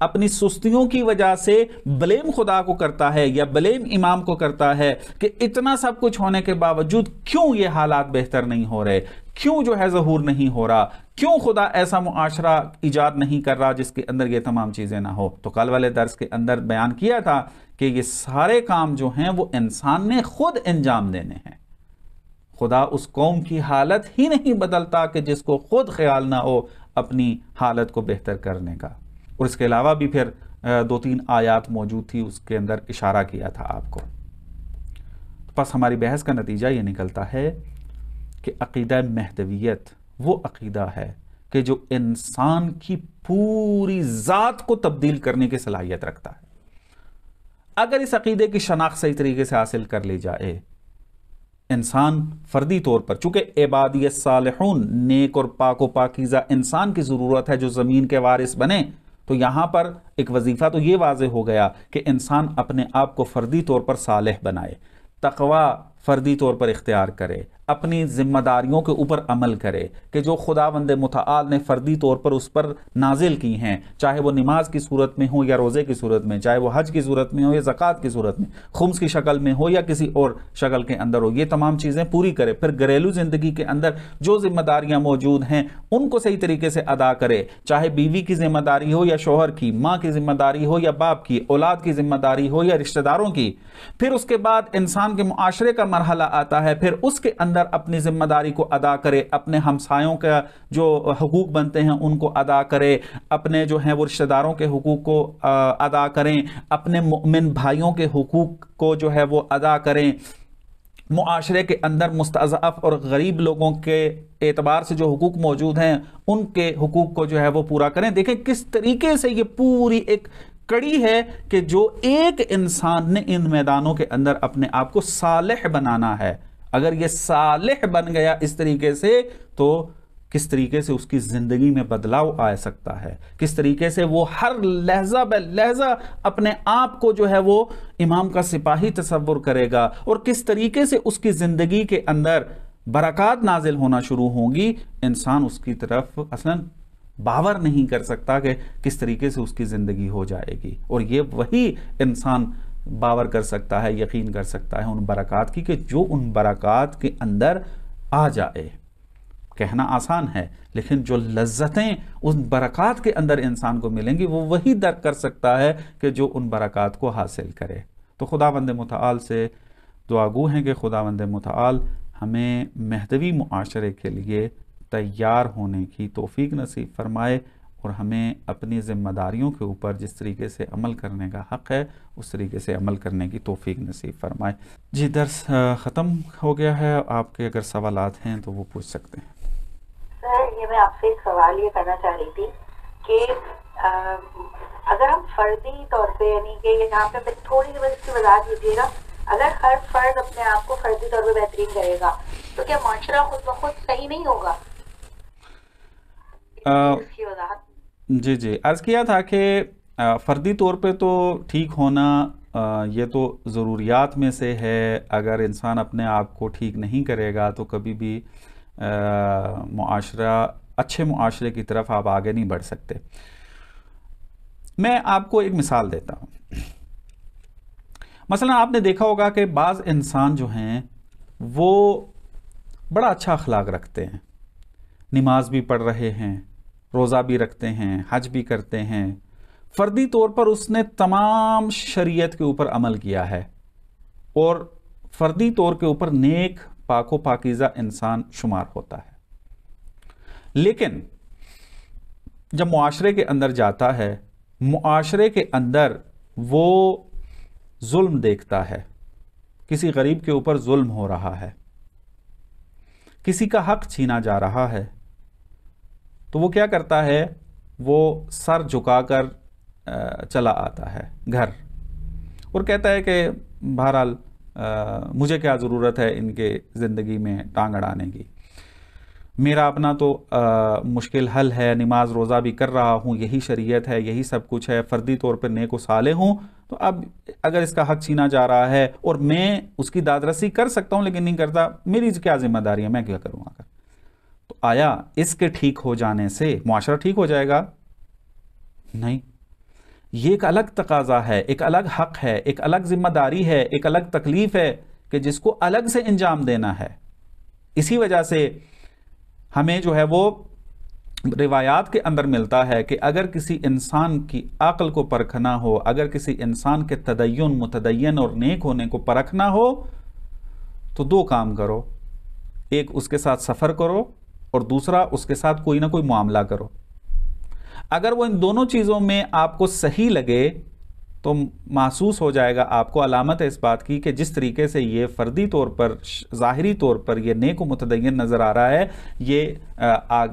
अपनी सुस्तियों की वजह से ब्लेम खुदा को करता है या ब्लेम इमाम को करता है कि इतना सब कुछ होने के बावजूद क्यों ये हालात बेहतर नहीं हो रहे, क्यों जो है ज़हूर नहीं हो रहा, क्यों खुदा ऐसा मुआशरा इजाद नहीं कर रहा जिसके अंदर ये तमाम चीज़ें ना हो। तो कल वाले दर्स के अंदर बयान किया था कि ये सारे काम जो हैं वो इंसान ने खुद अंजाम देने हैं। खुदा उस कौम की हालत ही नहीं बदलता कि जिसको खुद ख्याल ना हो अपनी हालत को बेहतर करने का। और इसके अलावा भी फिर 2-3 आयात मौजूद थी, उसके अंदर इशारा किया था आपको। बस हमारी बहस का नतीजा ये निकलता है कि अक़ीदा महदवियत वो अक़ीदा है कि जो इंसान की पूरी ज़ात को तब्दील करने की सलाहियत रखता है। अगर इस अक़ीदे की शनाख्त सही तरीके से हासिल कर ली जाए, इंसान फर्दी तौर पर, चूंकि इबादियत सालिहून नेक और पाको पाकीज़ा इंसान की ज़रूरत है जो ज़मीन के वारिस बने, तो यहां पर एक वजीफा तो ये वाज़े हो गया कि इंसान अपने आप को फर्दी तौर पर सालेह बनाए, तकवा फर्दी तौर पर इख्तियार करे, अपनी जिम्मेदारियों के ऊपर अमल करे कि जो खुदावंद मुतआल ने फर्दी तौर पर उस पर नाजिल की हैं, चाहे वो नमाज की सूरत में हो या रोज़े की सूरत में, चाहे वो हज की सूरत में हो या ज़कात की सूरत में, खुम्स की शक्ल में हो या किसी और शक्ल के अंदर हो, ये तमाम चीज़ें पूरी करे। फिर घरेलू ज़िंदगी के अंदर जो जिम्मेदारियाँ मौजूद हैं उनको सही तरीके से अदा करे, चाहे बीवी की जिम्मेदारी हो या शोहर की, माँ की जिम्मेदारी हो या बाप की, औलाद की जिम्मेदारी हो या रिश्तेदारों की। फिर उसके बाद इंसान के मुआशरे का मरहला आता है, फिर उसके अंदर अपनी जिम्मेदारी को अदा करे, अपने हमसायों का जो हुकूक बनते हैं उनको अदा करे, अपने जो हैं वो रिश्तेदारों के हुकूक को अदा करें, अपने मोमिन भाइयों के हुकूक को जो है वो अदा करें, मुआशरे के अंदर मुस्तज़अफ़ और गरीब लोगों के एतबार से जो हुकूक मौजूद हैं उनके हुकूक को जो है वो पूरा करें। देखें किस तरीके से ये पूरी एक कड़ी है कि जो एक इंसान ने इन मैदानों के अंदर अपने आप को सालेह बनाना है। अगर ये सालेह बन गया इस तरीके से तो किस तरीके से उसकी ज़िंदगी में बदलाव आ सकता है, किस तरीके से वो हर लहजा ब लहजा अपने आप को जो है वो इमाम का सिपाही तसव्वुर करेगा और किस तरीके से उसकी ज़िंदगी के अंदर बरक़ात नाजिल होना शुरू होंगी। इंसान उसकी तरफ असलन बावर नहीं कर सकता कि किस तरीके से उसकी ज़िंदगी हो जाएगी, और ये वही इंसान बावर कर सकता है, यकीन कर सकता है उन बरक़ात की कि जो उन बरक़ात के अंदर आ जाए। कहना आसान है लेकिन जो लज्जतें उन बरक़ात के अंदर इंसान को मिलेंगी वो वही दर्क कर सकता है कि जो उन बरक़ात को हासिल करे। तो खुदावंद मुतआल से दुआगू हैं कि खुदावंद मुतआल हमें महदवी मुआशरे के लिए तैयार होने की तौफीक नसीब फरमाए और हमें अपनी ज़िम्मेदारियों के ऊपर जिस तरीके से अमल करने का हक़ है उस तरीके से अमल करने की तौफीक नसीब फरमाए। जी दर्स ख़त्म हो गया है, आपके अगर सवालात हैं तो वो पूछ सकते हैं। सर ये मैं आपसे एक सवाल ये करना चाह रही थी कि अगर हम फर्दी तौर पे यानी कि यहाँ पे थोड़ी सी बस इसकी वजाहत कीजिएगा, अगर हर फर्द अपने आप को फर्दी तौर पे बेहतरीन करेगा तो क्या माशरा खुद ब खुद सही नहीं होगा? इसकी वजाहत जी जी अर्ज़ किया था कि फ़र्दी तौर पे तो ठीक होना ये तो ज़रूरियात में से है। अगर इंसान अपने आप को ठीक नहीं करेगा तो कभी भी मुआशरा अच्छे मुआशरे की तरफ आप आगे नहीं बढ़ सकते। मैं आपको एक मिसाल देता हूँ। मसलन आपने देखा होगा कि बाज़ इंसान जो हैं वो बड़ा अच्छा अखलाक रखते हैं, नमाज भी पढ़ रहे हैं, रोज़ा भी रखते हैं, हज भी करते हैं, फ़र्दी तौर पर उसने तमाम शरीयत के ऊपर अमल किया है और फ़र्दी तौर के ऊपर नेक पाको पाकीज़ा इंसान शुमार होता है। लेकिन जब मुआशरे के अंदर जाता है, मुआशरे के अंदर वो जुल्म देखता है, किसी गरीब के ऊपर जुल्म हो रहा है, किसी का हक छीना जा रहा है, तो वो क्या करता है, वो सर झुकाकर चला आता है घर और कहता है कि बहरहाल मुझे क्या ज़रूरत है इनके ज़िंदगी में टांग अड़ाने की। मेरा अपना तो मुश्किल हल है, नमाज रोज़ा भी कर रहा हूँ, यही शरीयत है, यही सब कुछ है, फ़र्दी तौर पर नेक व साले हूँ। तो अब अगर इसका हक छीना जा रहा है और मैं उसकी दादरसी कर सकता हूँ लेकिन नहीं करता, मेरी क्या जिम्मेदारी है, मैं क्या करूँगा। तो आया इसके ठीक हो जाने से मुआशरा ठीक हो जाएगा? नहीं, ये एक अलग तकाजा है, एक अलग हक है, एक अलग जिम्मेदारी है, एक अलग तकलीफ है कि जिसको अलग से इंजाम देना है। इसी वजह से हमें जो है वो रिवायात के अंदर मिलता है कि अगर किसी इंसान की अक्ल को परखना हो, अगर किसी इंसान के तदय्युन, मुतदय्यन और नेक होने को परखना हो तो दो काम करो, एक उसके साथ सफ़र करो और दूसरा उसके साथ कोई ना कोई मामला करो। अगर वो इन दोनों चीज़ों में आपको सही लगे तो महसूस हो जाएगा, आपको अलामत है इस बात की कि जिस तरीके से ये फ़र्दी तौर पर, ज़ाहिरी तौर पर ये नेक व मुतदय्यन नज़र आ रहा है, ये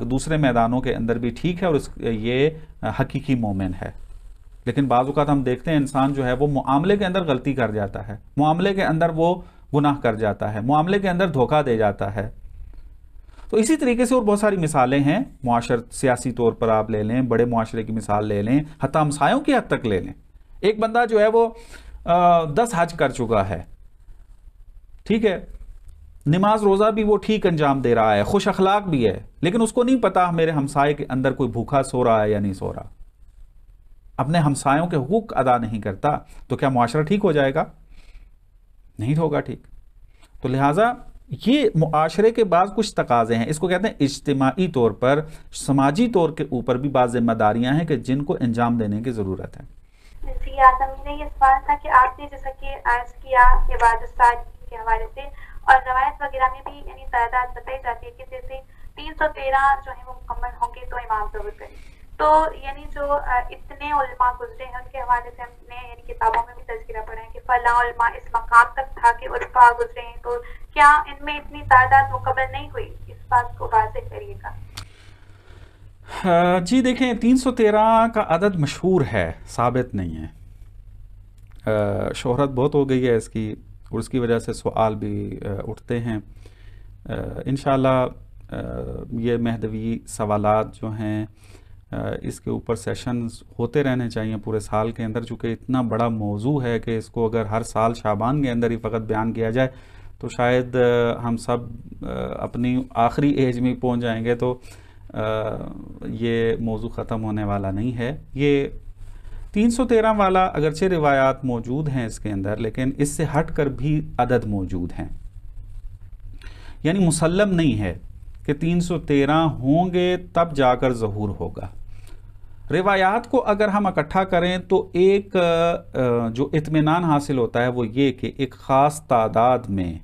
दूसरे मैदानों के अंदर भी ठीक है और ये हकीकी मोमिन है। लेकिन बाज़ औक़ात हम देखते हैं इंसान जो है वो मामले के अंदर गलती कर जाता है, मामले के अंदर वो गुनाह कर जाता है, मामले के अंदर धोखा दे जाता है। तो इसी तरीके से और बहुत सारी मिसालें हैं, मुआशर सियासी तौर पर आप ले लें, बड़े मुआशरे की मिसाल ले लें, हत्ता हमसायों की हद तक ले लें। एक बंदा जो है वो 10 हज कर चुका है, ठीक है, नमाज रोज़ा भी वो ठीक अंजाम दे रहा है, खुश अखलाक भी है, लेकिन उसको नहीं पता मेरे हमसाये के अंदर कोई भूखा सो रहा है या नहीं सो रहा, अपने हमसायों के हुकूक अदा नहीं करता, तो क्या मुआशरा ठीक हो जाएगा? नहीं होगा ठीक। तो लिहाजा ये मुआशरे के बाद कुछ तकाजे हैं, इसको कहते हैं इज्तिमाई तौर पर, समाजी तौर के ऊपर भी बाज़ जिम्मेदारियां हैं कि जिनको अंजाम देने की ज़रूरत है। जी आज़म, मेरा ये सवाल था कि आपने जैसा कि अर्ज किया इबादत सारी के हवाले से, और रवायत वगैरह में भी यानी तादाद बताई जाती है कि जैसे 313 जो है वो मुकम्मल होंगे तो इमाम ज़रूर करें। तो यानी जो इतने उलमा गुजरे हैं उनके हवाले से हमने यानी किताबों में भी तज़किरा पढ़ा है कि फला उलमा इस मकाम तक था कि उलमा गुजरे हैं, तो क्या इनमें इतनी तादाद मुकम्मल नहीं हुई? इस बात को वाज़ेह करिएगा। जी देखें, 313 का अदद मशहूर है, साबित नहीं है। शोहरत बहुत हो गई है इसकी और उसकी वजह से सवाल भी उठते हैं। इंशाअल्लाह ये महदवी सवालात जो हैं इसके ऊपर सेशंस होते रहने चाहिए पूरे साल के अंदर, चूँकि इतना बड़ा मौजू है कि इसको अगर हर साल शाबान के अंदर ही फ़कत बयान किया जाए तो शायद हम सब अपनी आखिरी एज में पहुंच जाएंगे, तो ये मौजू ख़त्म होने वाला नहीं है। ये 313 वाला अगरचे रिवायात मौजूद हैं इसके अंदर, लेकिन इससे हट कर भी अदद मौजूद हैं, यानी मुसल्लम नहीं है कि 313 होंगे तब जाकर ज़हूर होगा। रिवायात को अगर हम इकट्ठा करें तो एक जो इत्मीनान हासिल होता है वो ये कि एक ख़ास तादाद में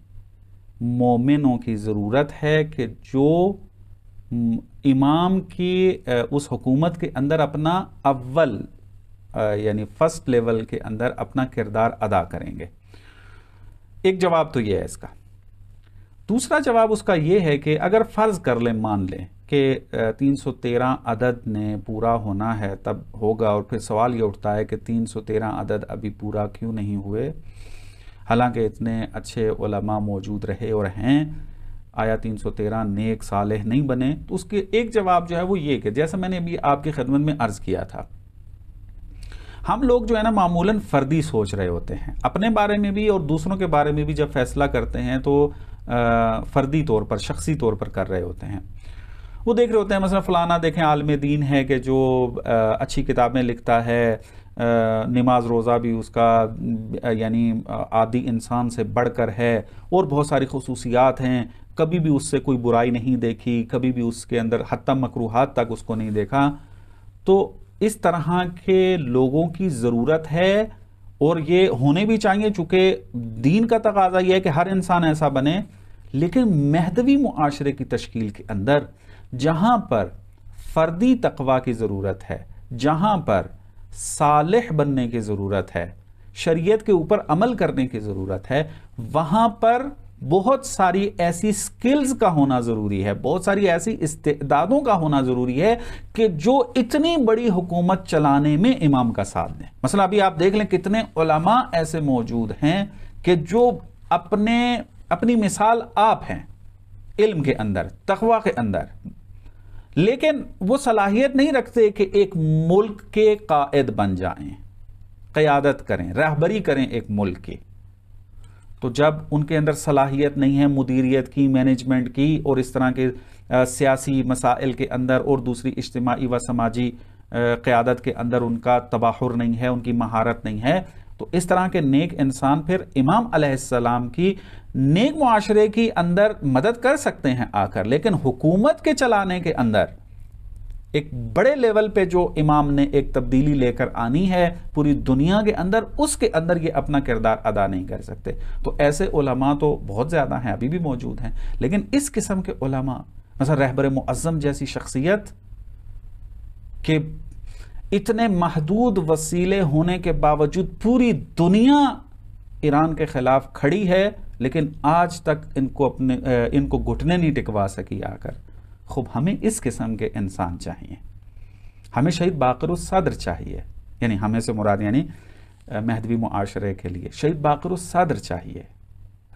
मोमिनों की ज़रूरत है कि जो इमाम की उस हुकूमत के अंदर अपना अव्वल यानी फर्स्ट लेवल के अंदर अपना किरदार अदा करेंगे। एक जवाब तो ये है इसका। दूसरा जवाब उसका ये है कि अगर फ़र्ज़ कर लें, मान लें कि 313 अदद ने पूरा होना है तब होगा, और फिर सवाल ये उठता है कि 313 अदद अभी पूरा क्यों नहीं हुए, हालांकि इतने अच्छे उलमा मौजूद रहे और हैं, आया 313 नेक सालेह नहीं बने? तो उसके एक जवाब जो है वो ये कि जैसा मैंने अभी आपकी खिदमत में अर्ज़ किया था, हम लोग जो है ना मामूलन फ़र्दी सोच रहे होते हैं, अपने बारे में भी और दूसरों के बारे में भी जब फैसला करते हैं तो फ़र्दी तौर पर, शख्सी तौर पर कर रहे होते हैं। वो देख रहे होते हैं मसलन फ़लाना देखें आलिम दीन है कि जो अच्छी किताबें लिखता है, नमाज रोज़ा भी उसका यानी आदि इंसान से बढ़कर है, और बहुत सारी खसूसियात हैं, कभी भी उससे कोई बुराई नहीं देखी, कभी भी उसके अंदर हत्ता मकरूहात तक उसको नहीं देखा। तो इस तरह के लोगों की ज़रूरत है और ये होने भी चाहिए, चूँकि दीन का तकाजा यह है कि हर इंसान ऐसा बने। लेकिन महदवी मुआशरे की तश्कील के अंदर जहाँ पर फ़र्दी तक़वा की ज़रूरत है, जहाँ पर सालिह बनने की ज़रूरत है, शरीयत के ऊपर अमल करने की ज़रूरत है, वहाँ पर बहुत सारी ऐसी स्किल्स का होना ज़रूरी है, बहुत सारी ऐसी इस्तेदादों का होना ज़रूरी है कि जो इतनी बड़ी हुकूमत चलाने में इमाम का साथ दें। मसला अभी आप देख लें कितने उलमा ऐसे मौजूद हैं कि जो अपनी मिसाल आप हैं इल्म के अंदर, तकवा के अंदर, लेकिन वो सलाहियत नहीं रखते कि एक मुल्क के कायद बन जाएं, क़यादत करें, रहबरी करें एक मुल्क की। तो जब उनके अंदर सलाहियत नहीं है मुदीरियत की, मैनेजमेंट की, और इस तरह के सियासी मसाइल के अंदर और दूसरी इज्तिमाई व समाजी क़यादत के अंदर उनका तबाहुर नहीं है, उनकी महारत नहीं है, तो इस तरह के नेक इंसान फिर इमाम अलैहिस्सलाम की नेक मुआशरे की अंदर मदद कर सकते हैं आकर, लेकिन हुकूमत के चलाने के अंदर एक बड़े लेवल पे जो इमाम ने एक तब्दीली लेकर आनी है पूरी दुनिया के अंदर, उसके अंदर ये अपना किरदार अदा नहीं कर सकते। तो ऐसे उलमा तो बहुत ज़्यादा हैं, अभी भी मौजूद हैं, लेकिन इस किस्म के उलमा, मतलब रहबर मुअज़्ज़म जैसी शख्सियत के इतने महदूद वसीले होने के बावजूद पूरी दुनिया ईरान के ख़िलाफ़ खड़ी है, लेकिन आज तक इनको घुटने नहीं टिकवा सकी आकर। खूब हमें इस किस्म के इंसान चाहिए, हमें शहीद बाक़िर उस-सद्र चाहिए, यानी हमें से मुराद यानी महदवी मुआशरे के लिए शहीद बाक़िर उस-सद्र चाहिए,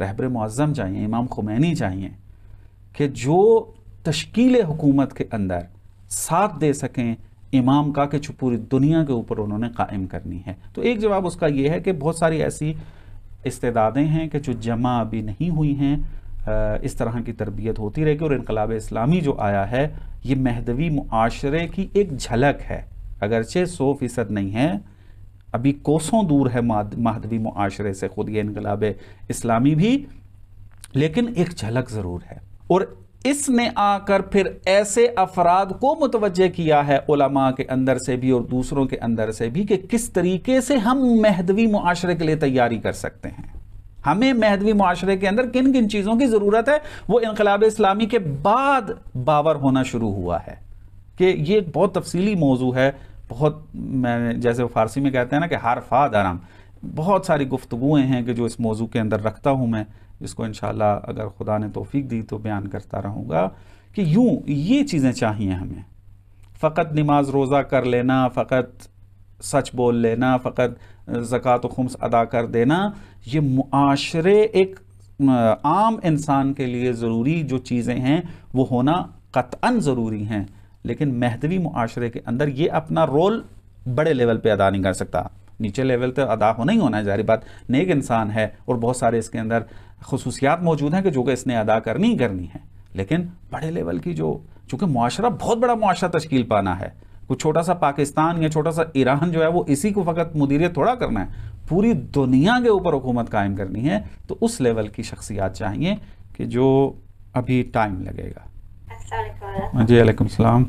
रहबर मुअज़्ज़म चाहिए, इमाम खुमैनी चाहिए, कि जो तश्कील हुकूमत के अंदर साथ दे सकें इमाम का, कि जो पूरी दुनिया के ऊपर उन्होंने कायम करनी है। तो एक जवाब उसका ये है कि बहुत सारी ऐसी इस्तेदादें हैं कि जो जमा अभी नहीं हुई हैं, इस तरह की तरबियत होती रहेगी, और इनकलाब इस्लामी जो आया है ये महदवी मुआशरे की एक झलक है, अगरचे 100% नहीं है, अभी कोसों दूर है महदवी मुआशरे से खुद ये इनकलाब इस्लामी भी, लेकिन एक झलक ज़रूर है। और इसने आकर फिर ऐसे अफराद को मुतवज्जे किया है उलमा के अंदर से भी और दूसरों के अंदर से भी, कि किस तरीके से हम महदवी मुआशरे के लिए तैयारी कर सकते हैं, हमें महदवी मुआशरे के अंदर किन किन चीज़ों की ज़रूरत है। वो इनकलाब इस्लामी के बाद बावर होना शुरू हुआ है, कि ये एक बहुत तफसीली मौजू है, बहुत, मैं जैसे फ़ारसी में कहते हैं ना कि हारफा दरम, बहुत सारी गुफ्तगुएँ हैं कि जो इस मौजू के अंदर रखता हूँ मैं, जिसको इंशाअल्लाह अगर खुदा ने तौफीक दी तो बयान करता रहूँगा। कि यूँ ये चीज़ें चाहिए हमें, फ़कत नमाज रोज़ा कर लेना, फ़कत सच बोल लेना, फ़कत ज़कात व खुम्स अदा कर देना, ये मुआशरे एक आम इंसान के लिए ज़रूरी जो चीज़ें हैं वो होना क़त्अन ज़रूरी हैं, लेकिन महदवी मुआशरे के अंदर ये अपना रोल बड़े लेवल पे अदा नहीं कर सकता, नीचे लेवल पे अदा होना ही होना है, जारी बात, नेक इंसान है और बहुत सारे इसके अंदर खुसूसियात मौजूद हैं कि जो कि इसने अदा करनी ही करनी है, लेकिन बड़े लेवल की जो, चूँकि मुआशरा बहुत बड़ा मुआशरा तश्कील पाना है, कुछ छोटा सा पाकिस्तान या छोटा सा ईरान जो है वो इसी को फ़कत मुदीरियत थोड़ा करना है, पूरी दुनिया के ऊपर हुकूमत कायम करनी है, तो उस लेवल की शख्सियात चाहिए कि जो अभी टाइम लगेगा। जी अलैकुम सलाम।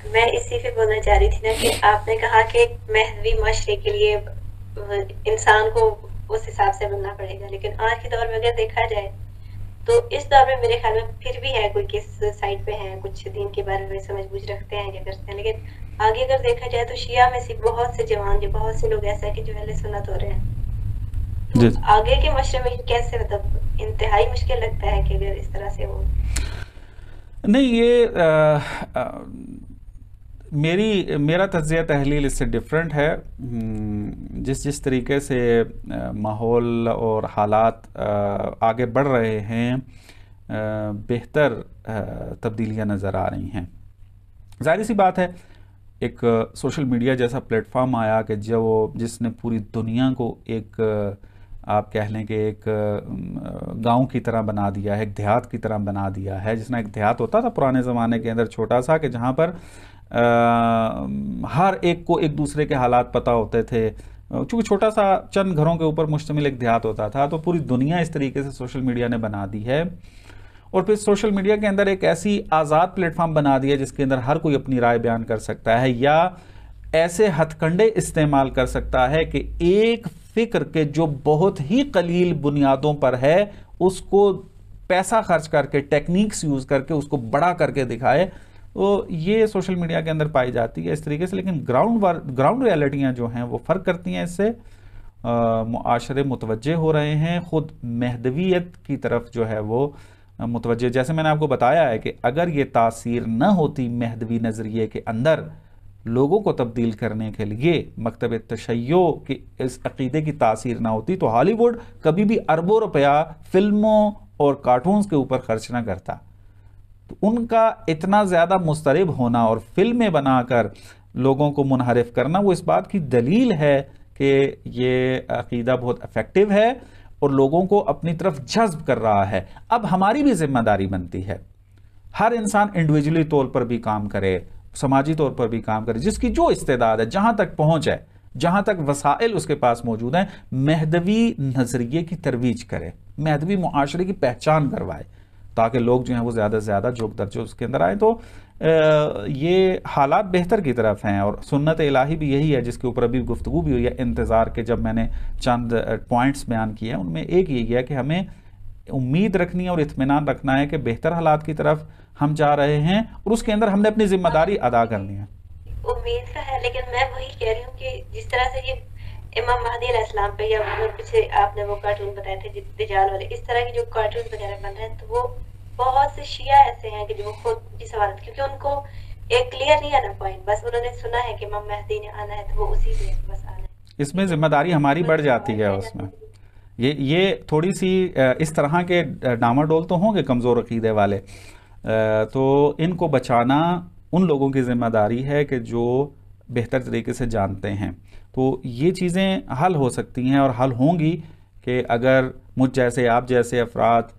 मैं इसी पे बोलना चाह रही थी ना कि आपने कहा कि महदवी माशरे के लिए इंसान को उस हिसाब से बनना पड़ेगा, लेकिन आज के दौर में अगर देखा जाए तो इस दौर में मेरे ख्याल में फिर भी है कोई किस साइड पे हैं, कुछ दीन के बारे में समझ बूझ रखते हैं या करते हैं, लेकिन आगे अगर देखा जाए तो शिया में से बहुत से जवान, जो बहुत से लोग ऐसा है कि जो अहले सुन्नत हो रहे हैं, तो आगे के मशरे में कैसे, मतलब इंतहाई मुश्किल लगता है कि अगर इस तरह से हो। नहीं, ये मेरा तज्ज़िया तहलील इससे डिफरेंट है। जिस तरीके से माहौल और हालात आगे बढ़ रहे हैं, बेहतर तब्दीलियाँ नज़र आ रही हैं। जाहिर सी बात है, एक सोशल मीडिया जैसा प्लेटफॉर्म आया कि जिसने पूरी दुनिया को एक, आप कह लें कि एक गांव की तरह बना दिया है, एक देहात की तरह बना दिया है। जिसना एक देहात होता था पुराने ज़माने के अंदर छोटा सा, कि जहाँ पर हर एक को एक दूसरे के हालात पता होते थे, चूँकि छोटा सा चंद घरों के ऊपर मुश्तमिल एक देहात होता था। तो पूरी दुनिया इस तरीके से सोशल मीडिया ने बना दी है, और फिर सोशल मीडिया के अंदर एक ऐसी आज़ाद प्लेटफॉर्म बना दी है जिसके अंदर हर कोई अपनी राय बयान कर सकता है, या ऐसे हथकंडे इस्तेमाल कर सकता है कि एक फ़िक्र के जो बहुत ही कलील बुनियादों पर है उसको पैसा खर्च करके, टेक्निक्स यूज़ करके उसको बड़ा करके दिखाए। तो ये सोशल मीडिया के अंदर पाई जाती है इस तरीके से, लेकिन ग्राउंड रियलिटियाँ जो हैं वो फ़र्क करती हैं इससे। मुआशरे मुतवज्जे हो रहे हैं, ख़ुद महदवियत की तरफ जो है वो मुतवज्जे। जैसे मैंने आपको बताया है कि अगर ये तासीर न होती महदवी नज़रिए के अंदर, लोगों को तब्दील करने के लिए मकतब तशय्यो की इस अकीदे की तासीर ना होती तो हॉलीवुड कभी भी अरबों रुपया फिल्मों और कार्टून्स के ऊपर खर्च ना करता। तो उनका इतना ज़्यादा मुस्तरब होना और फिल्में बनाकर लोगों को मुनहरिफ करना वो इस बात की दलील है कि ये अकीदा बहुत इफ़ेक्टिव है और लोगों को अपनी तरफ जज्ब कर रहा है। अब हमारी भी जिम्मेदारी बनती है, हर इंसान इंडिविजुअली तौर पर भी काम करे, समाजी तौर पर भी काम करे, जिसकी जो इस्तेदाद है, जहां तक पहुंच है, जहां तक वसाइल उसके पास मौजूद हैं, महदवी नजरिए की तरवीज करे, महदवी मुआशरे की पहचान करवाए, ताकि लोग जो हैं वो ज़्यादा से ज़्यादा जोक दर्जो उसके अंदर आए। तो ये हालात बेहतर की तरफ हैं और सुन्नत इलाही भी यही है, जिसके ऊपर अभी गुफ्तगू भी हुई है इंतज़ार के। जब मैंने चंद पॉइंट्स बयान किए हैं उनमें एक यही है कि हमें उम्मीद रखनी है और इत्मीनान रखना है कि बेहतर हालात की तरफ हम जा रहे हैं और उसके अंदर हमने अपनी जिम्मेदारी अदा करनी है। उम्मीद का है, लेकिन मैं वही कह रही हूँ कि जिस तरह से ये इमाम महदी अलैहिस्सलाम पे या पीछे आपने वो कार्टून बताए थे दज्जाल वाले, इस तरह के जो कार्टून वगैरह बन रहे हैं, तो वो बहुत से शिया ऐसे हैं कि जो खुद इस हवाले, क्योंकि उनको एक क्लियर नहीं है ना पॉइंट, बस उन्होंने सुना है कि इमाम महदी ने आना है तो वो उसी पे बस आना है। इसमें जिम्मेदारी हमारी बढ़ जाती है उसमें। ये थोड़ी सी इस तरह के डामाडोल तो होंगे कमज़ोर अकीदे वाले, तो इनको बचाना उन लोगों की जिम्मेदारी है कि जो बेहतर तरीके से जानते हैं। तो ये चीज़ें हल हो सकती हैं और हल होंगी कि अगर मुझ जैसे आप जैसे अफराद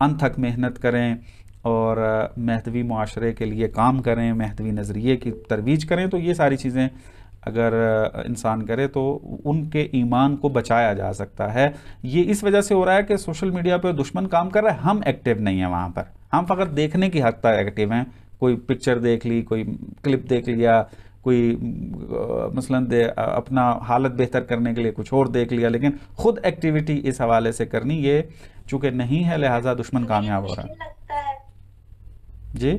अनथक मेहनत करें और महदवी मुआशरे के लिए काम करें, महदवी नज़रिए की तरवीज करें, तो ये सारी चीज़ें अगर इंसान करे तो उनके ईमान को बचाया जा सकता है। ये इस वजह से हो रहा है कि सोशल मीडिया पर दुश्मन काम कर रहा है, हम एक्टिव नहीं हैं वहाँ पर, हम फ़कत देखने की हद तक एक्टिव हैं। कोई पिक्चर देख ली, कोई क्लिप देख लिया, कोई मसलन अपना हालत बेहतर करने के लिए कुछ और देख लिया, लेकिन खुद एक्टिविटी इस हवाले से करनी ये चूँकि नहीं है, लिहाजा दुश्मन कामयाब हो रहा है। जी,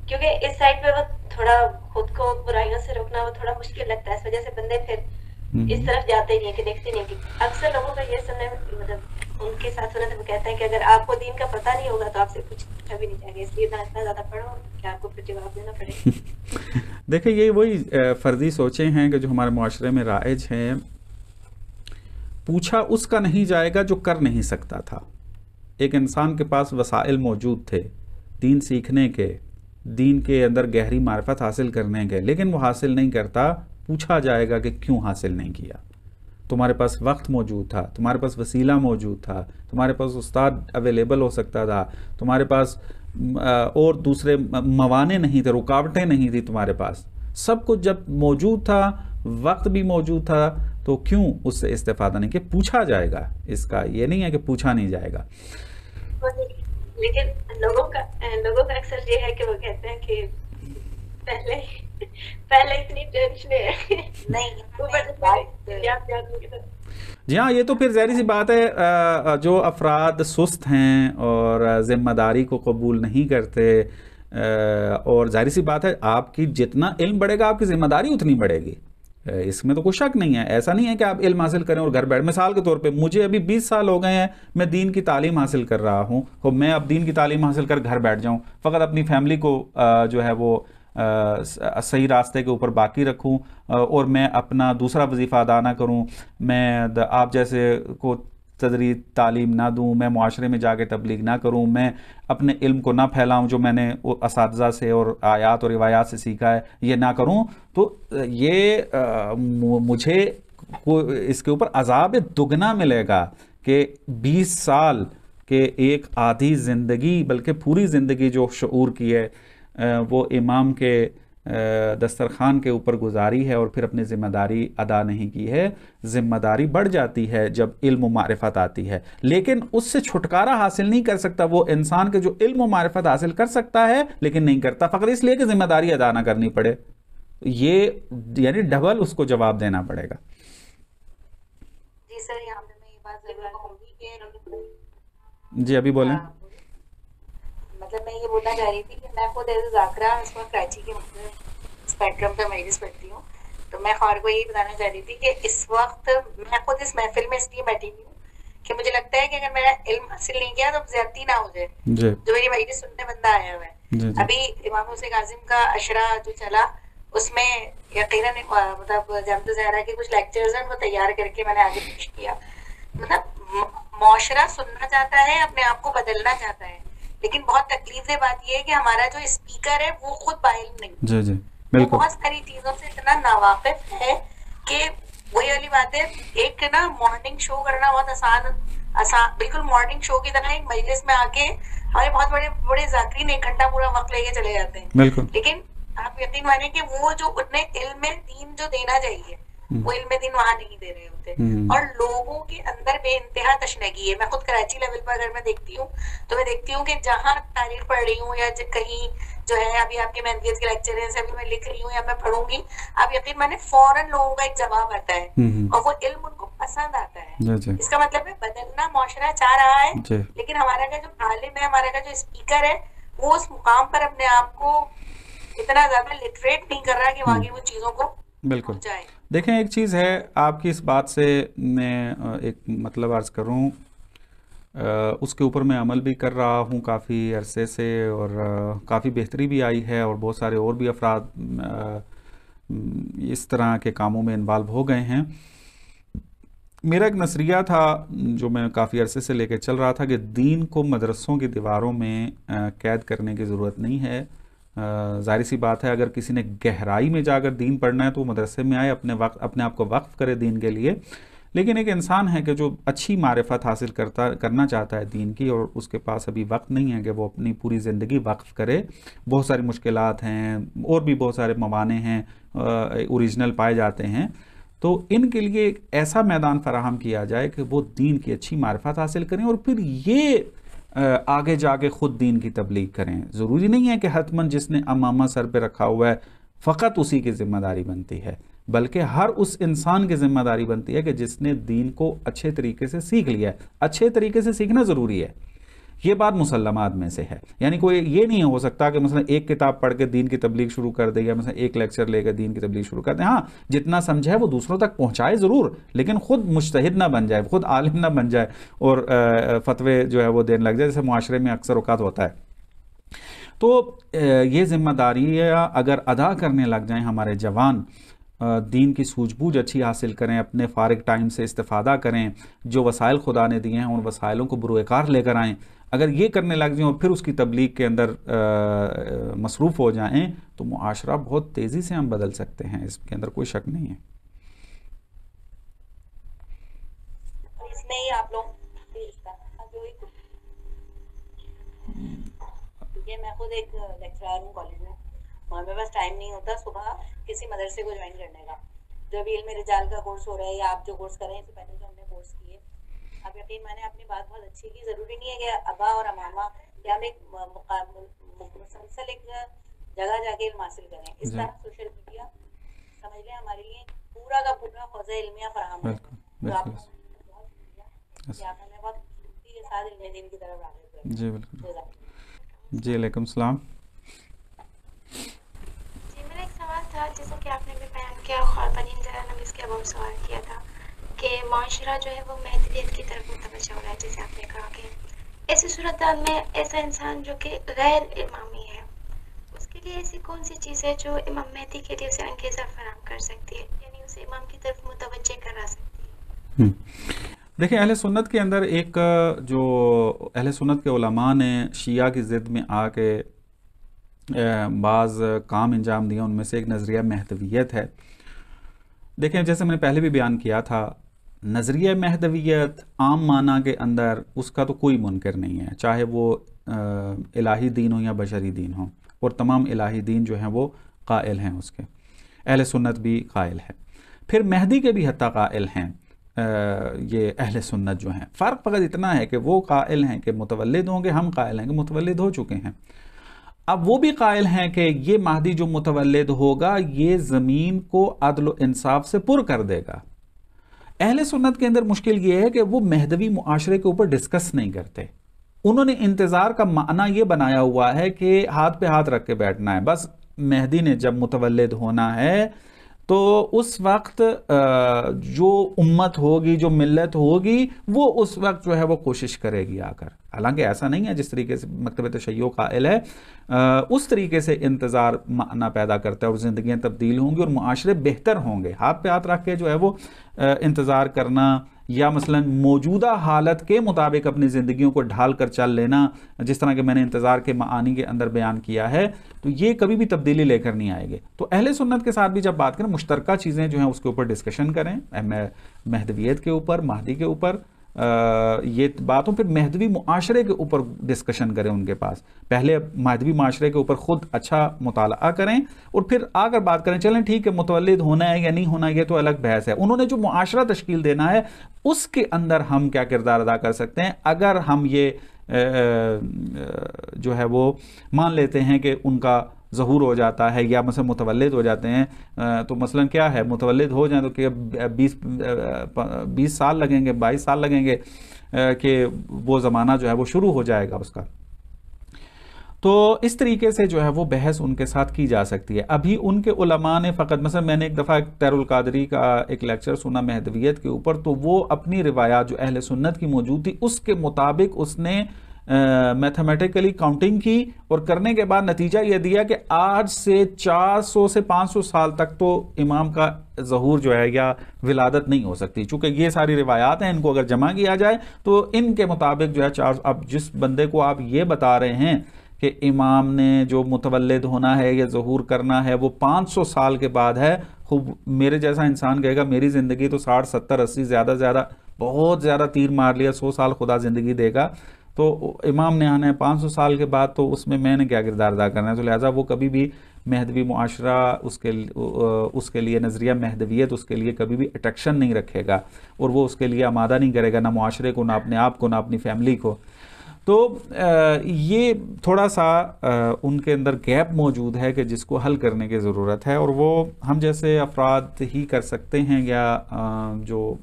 क्योंकि इस साइड पे वो थोड़ा खुद को बुराइयों से रोकना वो थोड़ा मुश्किल लगता है, इस वजह से बंदे फिर इस तरफ जाते नहीं है कि देखते नहीं कि अक्सर लोगों का ये सुनने मतलब उनके साथ सुना तो वो कहते हैं कि अगर आपको दीन का पता नहीं होगा तो आपसे पूछा भी नहीं जाएगा, इसलिए ना इतना ज्यादा पढ़ो कि आपको फिर जवाब देना पड़े। देखिए ये वही फर्जी सोचें हैं कि जो हमारे मुआशरे में राइज हैं। पूछा उसका नहीं जाएगा जो कर नहीं सकता था। एक इंसान के पास वसाइल मौजूद थे दीन सीखने के, दीन के अंदर गहरी मार्फत हासिल करने के, लेकिन वो हासिल नहीं करता। पूछा जाएगा कि क्यों हासिल नहीं किया। तुम्हारे पास वक्त मौजूद था, तुम्हारे पास वसीला मौजूद था, तुम्हारे पास उस्ताद अवेलेबल हो सकता था, तुम्हारे पास और दूसरे मवाने नहीं थे, रुकावटें नहीं थी तुम्हारे पास। सब कुछ जब मौजूद था, वक्त भी मौजूद था, तो क्यों उससे इस्तेफादा नहीं किया। पूछा जाएगा, इसका ये नहीं है कि पूछा नहीं जाएगा। लेकिन लोगों का अक्सर ये है कि वो कहते हैं कि पहले इतनी टेंशन है नहीं। जी हाँ, ये तो फिर ज़ाहिर सी बात है, जो अफराद सुस्त हैं और ज़िम्मेदारी को कबूल नहीं करते, और ज़ाहिर सी बात है आपकी जितना इल्म बढ़ेगा आपकी ज़िम्मेदारी उतनी बढ़ेगी, इसमें तो कोई शक नहीं है। ऐसा नहीं है कि आप इल्म हासिल करें और घर बैठ, मिसाल के तौर पे मुझे अभी 20 साल हो गए हैं, मैं दीन की तालीम हासिल कर रहा हूँ, और मैं अब दीन की तालीम हासिल कर घर बैठ जाऊँ, फ़कत अपनी फैमिली को जो है वो सही रास्ते के ऊपर बाकी रखूं और मैं अपना दूसरा वजीफ़ा अदा ना करूं, मैं आप जैसे को तदरीस तालीम ना दूं, मैं मुआशरे में जाके तबलीग ना करूं, मैं अपने इल्म को ना फैलाऊं जो मैंने असातिज़ा से और आयात और रिवायात से सीखा है, ये ना करूं, तो ये मुझे इसके ऊपर अज़ाब दुगना मिलेगा कि 20 साल के एक आधी ज़िंदगी, बल्कि पूरी ज़िंदगी जो शऊर की है वो इमाम के दस्तरखान के ऊपर गुजारी है और फिर अपनी ज़िम्मेदारी अदा नहीं की है। ज़िम्मेदारी बढ़ जाती है जब इल्म मारिफत आती है, लेकिन उससे छुटकारा हासिल नहीं कर सकता वो इंसान के जो इल्म मारिफत हासिल कर सकता है लेकिन नहीं करता, फ़कत इसलिए कि ज़िम्मेदारी अदा ना करनी पड़े। ये यानी डबल उसको जवाब देना पड़ेगा। जी सर, यहाँ पे मैं ये बात ज़रूर कहूँगी कि जी अभी बोलें। मतलब मैं ये बोलना चाह रही थी कि मैं खुद एज ज़ाकरा इस वक्त कराची के स्पेक्ट्रम पे मजलिस पढ़ती हूँ, तो मैं खौर को यही बताना चाह रही थी कि इस वक्त मैं खुद इस महफिल में इसलिए बैठी हुई हूँ कि मुझे लगता है कि अगर मेरा इल्म हासिल नहीं किया तो ज्यादती ना हो जाए जो मेरी मजलिस सुनने बंदा आया हुआ है। अभी इमाम हुसैन कासिम का अशरा जो चला उसमें यकीनन मतलब जमत ज़हरा के कुछ लेक्चर्स हैं वो तैयार करके मैंने आगे पेश किया। मतलब मुआशरा सुनना चाहता है, अपने आप को बदलना चाहता है, लेकिन बहुत तकलीफ से बात यह है कि हमारा जो स्पीकर है वो खुद बाइल नहीं, जी जी वो बिल्कुल, बहुत सारी चीजों से इतना नावाकिफ है कि वही वाली बात है। एक ना मॉर्निंग शो करना बहुत आसान बिल्कुल मॉर्निंग शो की तरह एक मजलिस में आके हमारे बहुत बड़े बड़े जाकिरीन 1 घंटा पूरा वक्त लेके चले जाते हैं, बिल्कुल, लेकिन आप यकीन माने कि वो जो उन्हें इल्म दीन जो देना चाहिए वो इल्म दीन वहां नहीं दे रहे होते। और लोगों के अंदर बेइंतहा तशनगी है। मैं खुद कराची लेवल पर अगर मैं देखती हूँ तो मैं देखती हूँ कि जहाँ तारीख पढ़ रही हूँ या कहीं जो है अभी आपके मेहनतियत के लेक्चर है, अभी मैं लिख रही हूँ या मैं पढ़ूंगी, आप यकीन माने फौरन लोगों का एक जवाब आता है और वो इल्म उनको पसंद आता है। इसका मतलब है बदलना मुआशरा चाह रहा है, लेकिन हमारा का जो आलिम है, हमारा का जो स्पीकर है, वो उस मुकाम पर अपने आप को इतना ज्यादा लिटरेट नहीं कर रहा कि वो आगे वो चीजों को बिल्कुल। देखें, एक चीज़ है आपकी इस बात से मैं एक मतलब अर्ज़ करूं, उसके ऊपर मैं अमल भी कर रहा हूं काफ़ी अरसे से और काफ़ी बेहतरी भी आई है और बहुत सारे और भी अफराद इस तरह के कामों में इन्वॉल्व हो गए हैं। मेरा एक नज़रिया था जो मैं काफ़ी अरसे से लेकर चल रहा था कि दीन को मदरसों की दीवारों में कैद करने की ज़रूरत नहीं है। जाहिर सी बात है, अगर किसी ने गहराई में जाकर दीन पढ़ना है तो मदरसे में आए, अपने आप को वक्फ करे दीन के लिए। लेकिन एक इंसान है कि जो अच्छी मारिफत हासिल करना चाहता है दीन की और उसके पास अभी वक्त नहीं है कि वो अपनी पूरी ज़िंदगी वक्फ करे, बहुत सारी मुश्किलात हैं और भी बहुत सारे मवाने हैं ओरिजिनल पाए जाते हैं, तो इनके लिए एक ऐसा मैदान फराहम किया जाए कि वो दीन की अच्छी मारिफत हासिल करें और फिर ये आगे जाके ख़ुद दीन की तबलीग करें। ज़रूरी नहीं है कि हतमन जिसने अमामा सर पे रखा हुआ है फ़कत उसी की ज़िम्मेदारी बनती है, बल्कि हर उस इंसान की ज़िम्मेदारी बनती है कि जिसने दीन को अच्छे तरीके से सीख लिया है। अच्छे तरीके से सीखना ज़रूरी है, ये बात मुसल्लमात में से है। यानी कोई ये नहीं हो सकता कि मतलब एक किताब पढ़ के दीन की तबलीग शुरू कर दे या मतलब एक लेक्चर लेकर दीन की तबलीग शुरू कर दे। हाँ, जितना समझे वो दूसरों तक पहुंचाए ज़रूर, लेकिन ख़ुद मुज्तहिद ना बन जाए, ख़ुद आलिम ना बन जाए और फतवे जो है वो देने लग जाए, जैसे मुआशरे में अक्सर औक़ात होता है। तो ये ज़िम्मेदारियाँ अगर अदा करने लग जाएँ हमारे जवान, दीन की सूझबूझ अच्छी हासिल करें, अपने फ़ारिग टाइम से इस्तेफ़ादा करें, जो वसाइल खुदा ने दिए हैं उन वसाइलों को बुरुएकार लेकर आएँ, अगर ये करने लग जाएँ और फिर उसकी तबलीग के अंदर मसरूफ़ हो जाएँ तो मुआशरा बहुत तेज़ी से हम बदल सकते हैं, इसके अंदर कोई शक नहीं है। इसमें ही आप लोग मैं खुद एक लेक्चरर हूँ कॉलेज में, वहाँ मेरे पास टाइम नहीं होता सुबह किसी मदरसे को ज्वाइन करने का। जो भी इल्म रिजाल का कोर्स हो रहा है या आप जो कोर्स कर रहे हैं, इससे पहले जो हमने कोर्स किए, आप यकीन माने अपनी बात बहुत अच्छी की। ज़रूरी नहीं है कि अबा और अमामा या हम एक मुसलसल एक जगह जाके इल्म हासिल करें। इस तरह सोशल मीडिया समझ लें हमारे लिए पूरा का पूरा हौज़ा इल्मिया फराहम है। तो आपको बहुत शुक्रिया, आपने बहुत खूबसूरती के साथ इल्म दीन की तरफ राग़िब किया। जी बिल्कुल। जी अलैकुम सलाम। जी मेरा एक सवाल था, जैसा कि आपने भी बयान किया ख़वातीन ज़रा ने इसके अब सवाल किया था कि माशरा जो है वो महदूदियत की तरफ मुतवज्जह हो रहा है। जैसे आपने कहा कि ऐसी सूरत में ऐसा इंसान जो कि गैर इमामी है, उसके लिए ऐसी कौन सी चीज़ है जो इमाम मेहदी के लिए उसे अंगेज़ा फराहम कर सकती है, यानी उसे इमाम की तरफ मुतवज्जह करा सकती है? देखिए, अहले सुन्नत के अंदर एक जो अहले सुन्नत के उलमा ने शिया की ज़िद में आके बाज़ काम अंजाम दिया, उनमें से एक नज़रिया महदवियत है। देखें, जैसे मैंने पहले भी बयान किया था, नज़रिया महदवियत आम माना के अंदर उसका तो कोई मुनकर नहीं है, चाहे वो इलाही दीन हो या बशरी दीन हो, और तमाम इलाही दीन जो हैं वो कायल हैं उसके, अहले सुन्नत भी कायल है, फिर मेहदी के भी हत्ता कायल हैं ये अहले सुन्नत जो हैं। फ़र्क फ़कत इतना है कि वो कायल हैं कि मुतवल्लिद होंगे, हम कायल हैं कि मुतवल्लिद हो चुके हैं। अब वो भी कायल हैं कि ये महदी जो मुतवल्लिद होगा ये ज़मीन को अदल व इंसाफ से पुर कर देगा। अहले सुन्नत के अंदर मुश्किल ये है कि वो महदवी मुआशरे के ऊपर डिस्कस नहीं करते। उन्होंने इंतज़ार का माना ये बनाया हुआ है कि हाथ पे हाथ रख के बैठना है, बस महदी ने जब मुतवल्लिद होना है तो उस वक्त जो उम्मत होगी, जो मिल्लत होगी, वो उस वक्त जो है वो कोशिश करेगी आकर। हालांकि ऐसा नहीं है जिस तरीके से मकतब तशय्यो कायल है, उस तरीके से इंतज़ार माना पैदा करता है और ज़िंदगियाँ तब्दील होंगी और मुआशरे बेहतर होंगे। हाथ पे हाथ रख के जो है वो इंतज़ार करना या मसलन मौजूदा हालत के मुताबिक अपनी ज़िंदगियों को ढाल कर चल लेना, जिस तरह के मैंने इंतज़ार के मानी के अंदर बयान किया है, तो ये कभी भी तब्दीली लेकर नहीं आएंगे। तो अहले सुन्नत के साथ भी जब बात करें, मुश्तरका चीज़ें जो हैं उसके ऊपर डिस्कशन करें, महदवियत के ऊपर, महदी के ऊपर, ये बातों पे महदवी मुआशरे के ऊपर डिस्कशन करें उनके पास। पहले महदवी मुआशरे के ऊपर खुद अच्छा मुताला करें और फिर आकर बात करें, चलें ठीक है मुतवल्लिद होना है या नहीं होना है, ये तो अलग बहस है। उन्होंने जो मुआशरा तश्कील देना है उसके अंदर हम क्या किरदार अदा कर सकते हैं। अगर हम ये जो है वो मान लेते हैं कि उनका ज़हूर हो जाता है या मसलन मुतवल्लिद हो जाते हैं, तो मसलन क्या है, मुतवल्लिद हो जाए तो क्या 20 साल लगेंगे, 22 साल लगेंगे कि वो ज़माना जो है वो शुरू हो जाएगा उसका। तो इस तरीके से जो है वो बहस उनके साथ की जा सकती है। अभी उनके उलमा ने फ़कत, मतलब मैंने एक दफ़ा तैरुल कादरी का एक लेक्चर सुना महदवियत के ऊपर, तो वो अपनी रिवायात जो अहले सुन्नत की मौजूद थी उसके मुताबिक उसने मैथमेटिकली काउंटिंग की और करने के बाद नतीजा यह दिया कि आज से 400 से 500 साल तक तो इमाम का ज़हूर जो है या विलादत नहीं हो सकती। चूंकि ये सारी रिवायात हैं, इनको अगर जमा किया जाए तो इनके मुताबिक जो है अब जिस बंदे को आप ये बता रहे हैं कि इमाम ने जो मुतवल्लिद होना है या ज़हूर करना है वो 500 साल के बाद है, खूब मेरे जैसा इंसान कहेगा मेरी ज़िंदगी तो 60 70 80 ज़्यादा बहुत ज़्यादा तीर मार लिया, 100 साल खुदा ज़िंदगी देगा, तो इमाम ने आना है 500 साल के बाद, तो उसमें मैंने क्या किरदार अदा करना है। तो लिहाजा वो कभी भी महदवी मुआशरा उसके लिए नज़रिया महदवियत उसके लिए कभी भी अट्रैक्शन नहीं रखेगा और वो उसके लिए आमादा नहीं करेगा, ना मुआशरे को, ना अपने आप को, ना अपनी फैमिली को। तो ये थोड़ा सा उनके अंदर गैप मौजूद है कि जिसको हल करने की ज़रूरत है, और वो हम जैसे अफराद ही कर सकते हैं या जो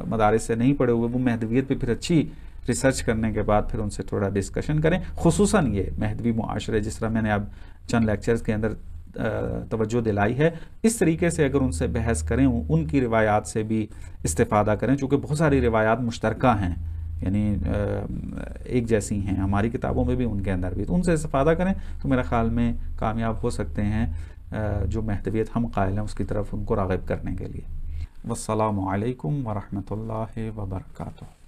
मदारिस से नहीं पढ़े हुए वो महदवियत पे फिर अच्छी रिसर्च करने के बाद फिर उनसे थोड़ा डिस्कशन करें। खुसूसन ये महदवी मुआशरे, जिस तरह मैंने अब चंद लेक्चर्स के अंदर तवज्जो दिलाई है, इस तरीके से अगर उनसे बहस करें, उनकी रिवायात से भी इस्तिफ़ादा करें, चूँकि बहुत सारी रिवायात मुश्तरका हैं, यानी एक जैसी हैं हमारी किताबों में भी उनके अंदर भी, तो उनसे इस्तिफ़ादा करें तो मेरे ख़्याल में कामयाब हो सकते हैं जो महदवियत हम कायल हैं उसकी तरफ उनको राग़िब करने के लिए। वस्सलामु अलैकुम वरहमतुल्लाहि वबरकातुहू।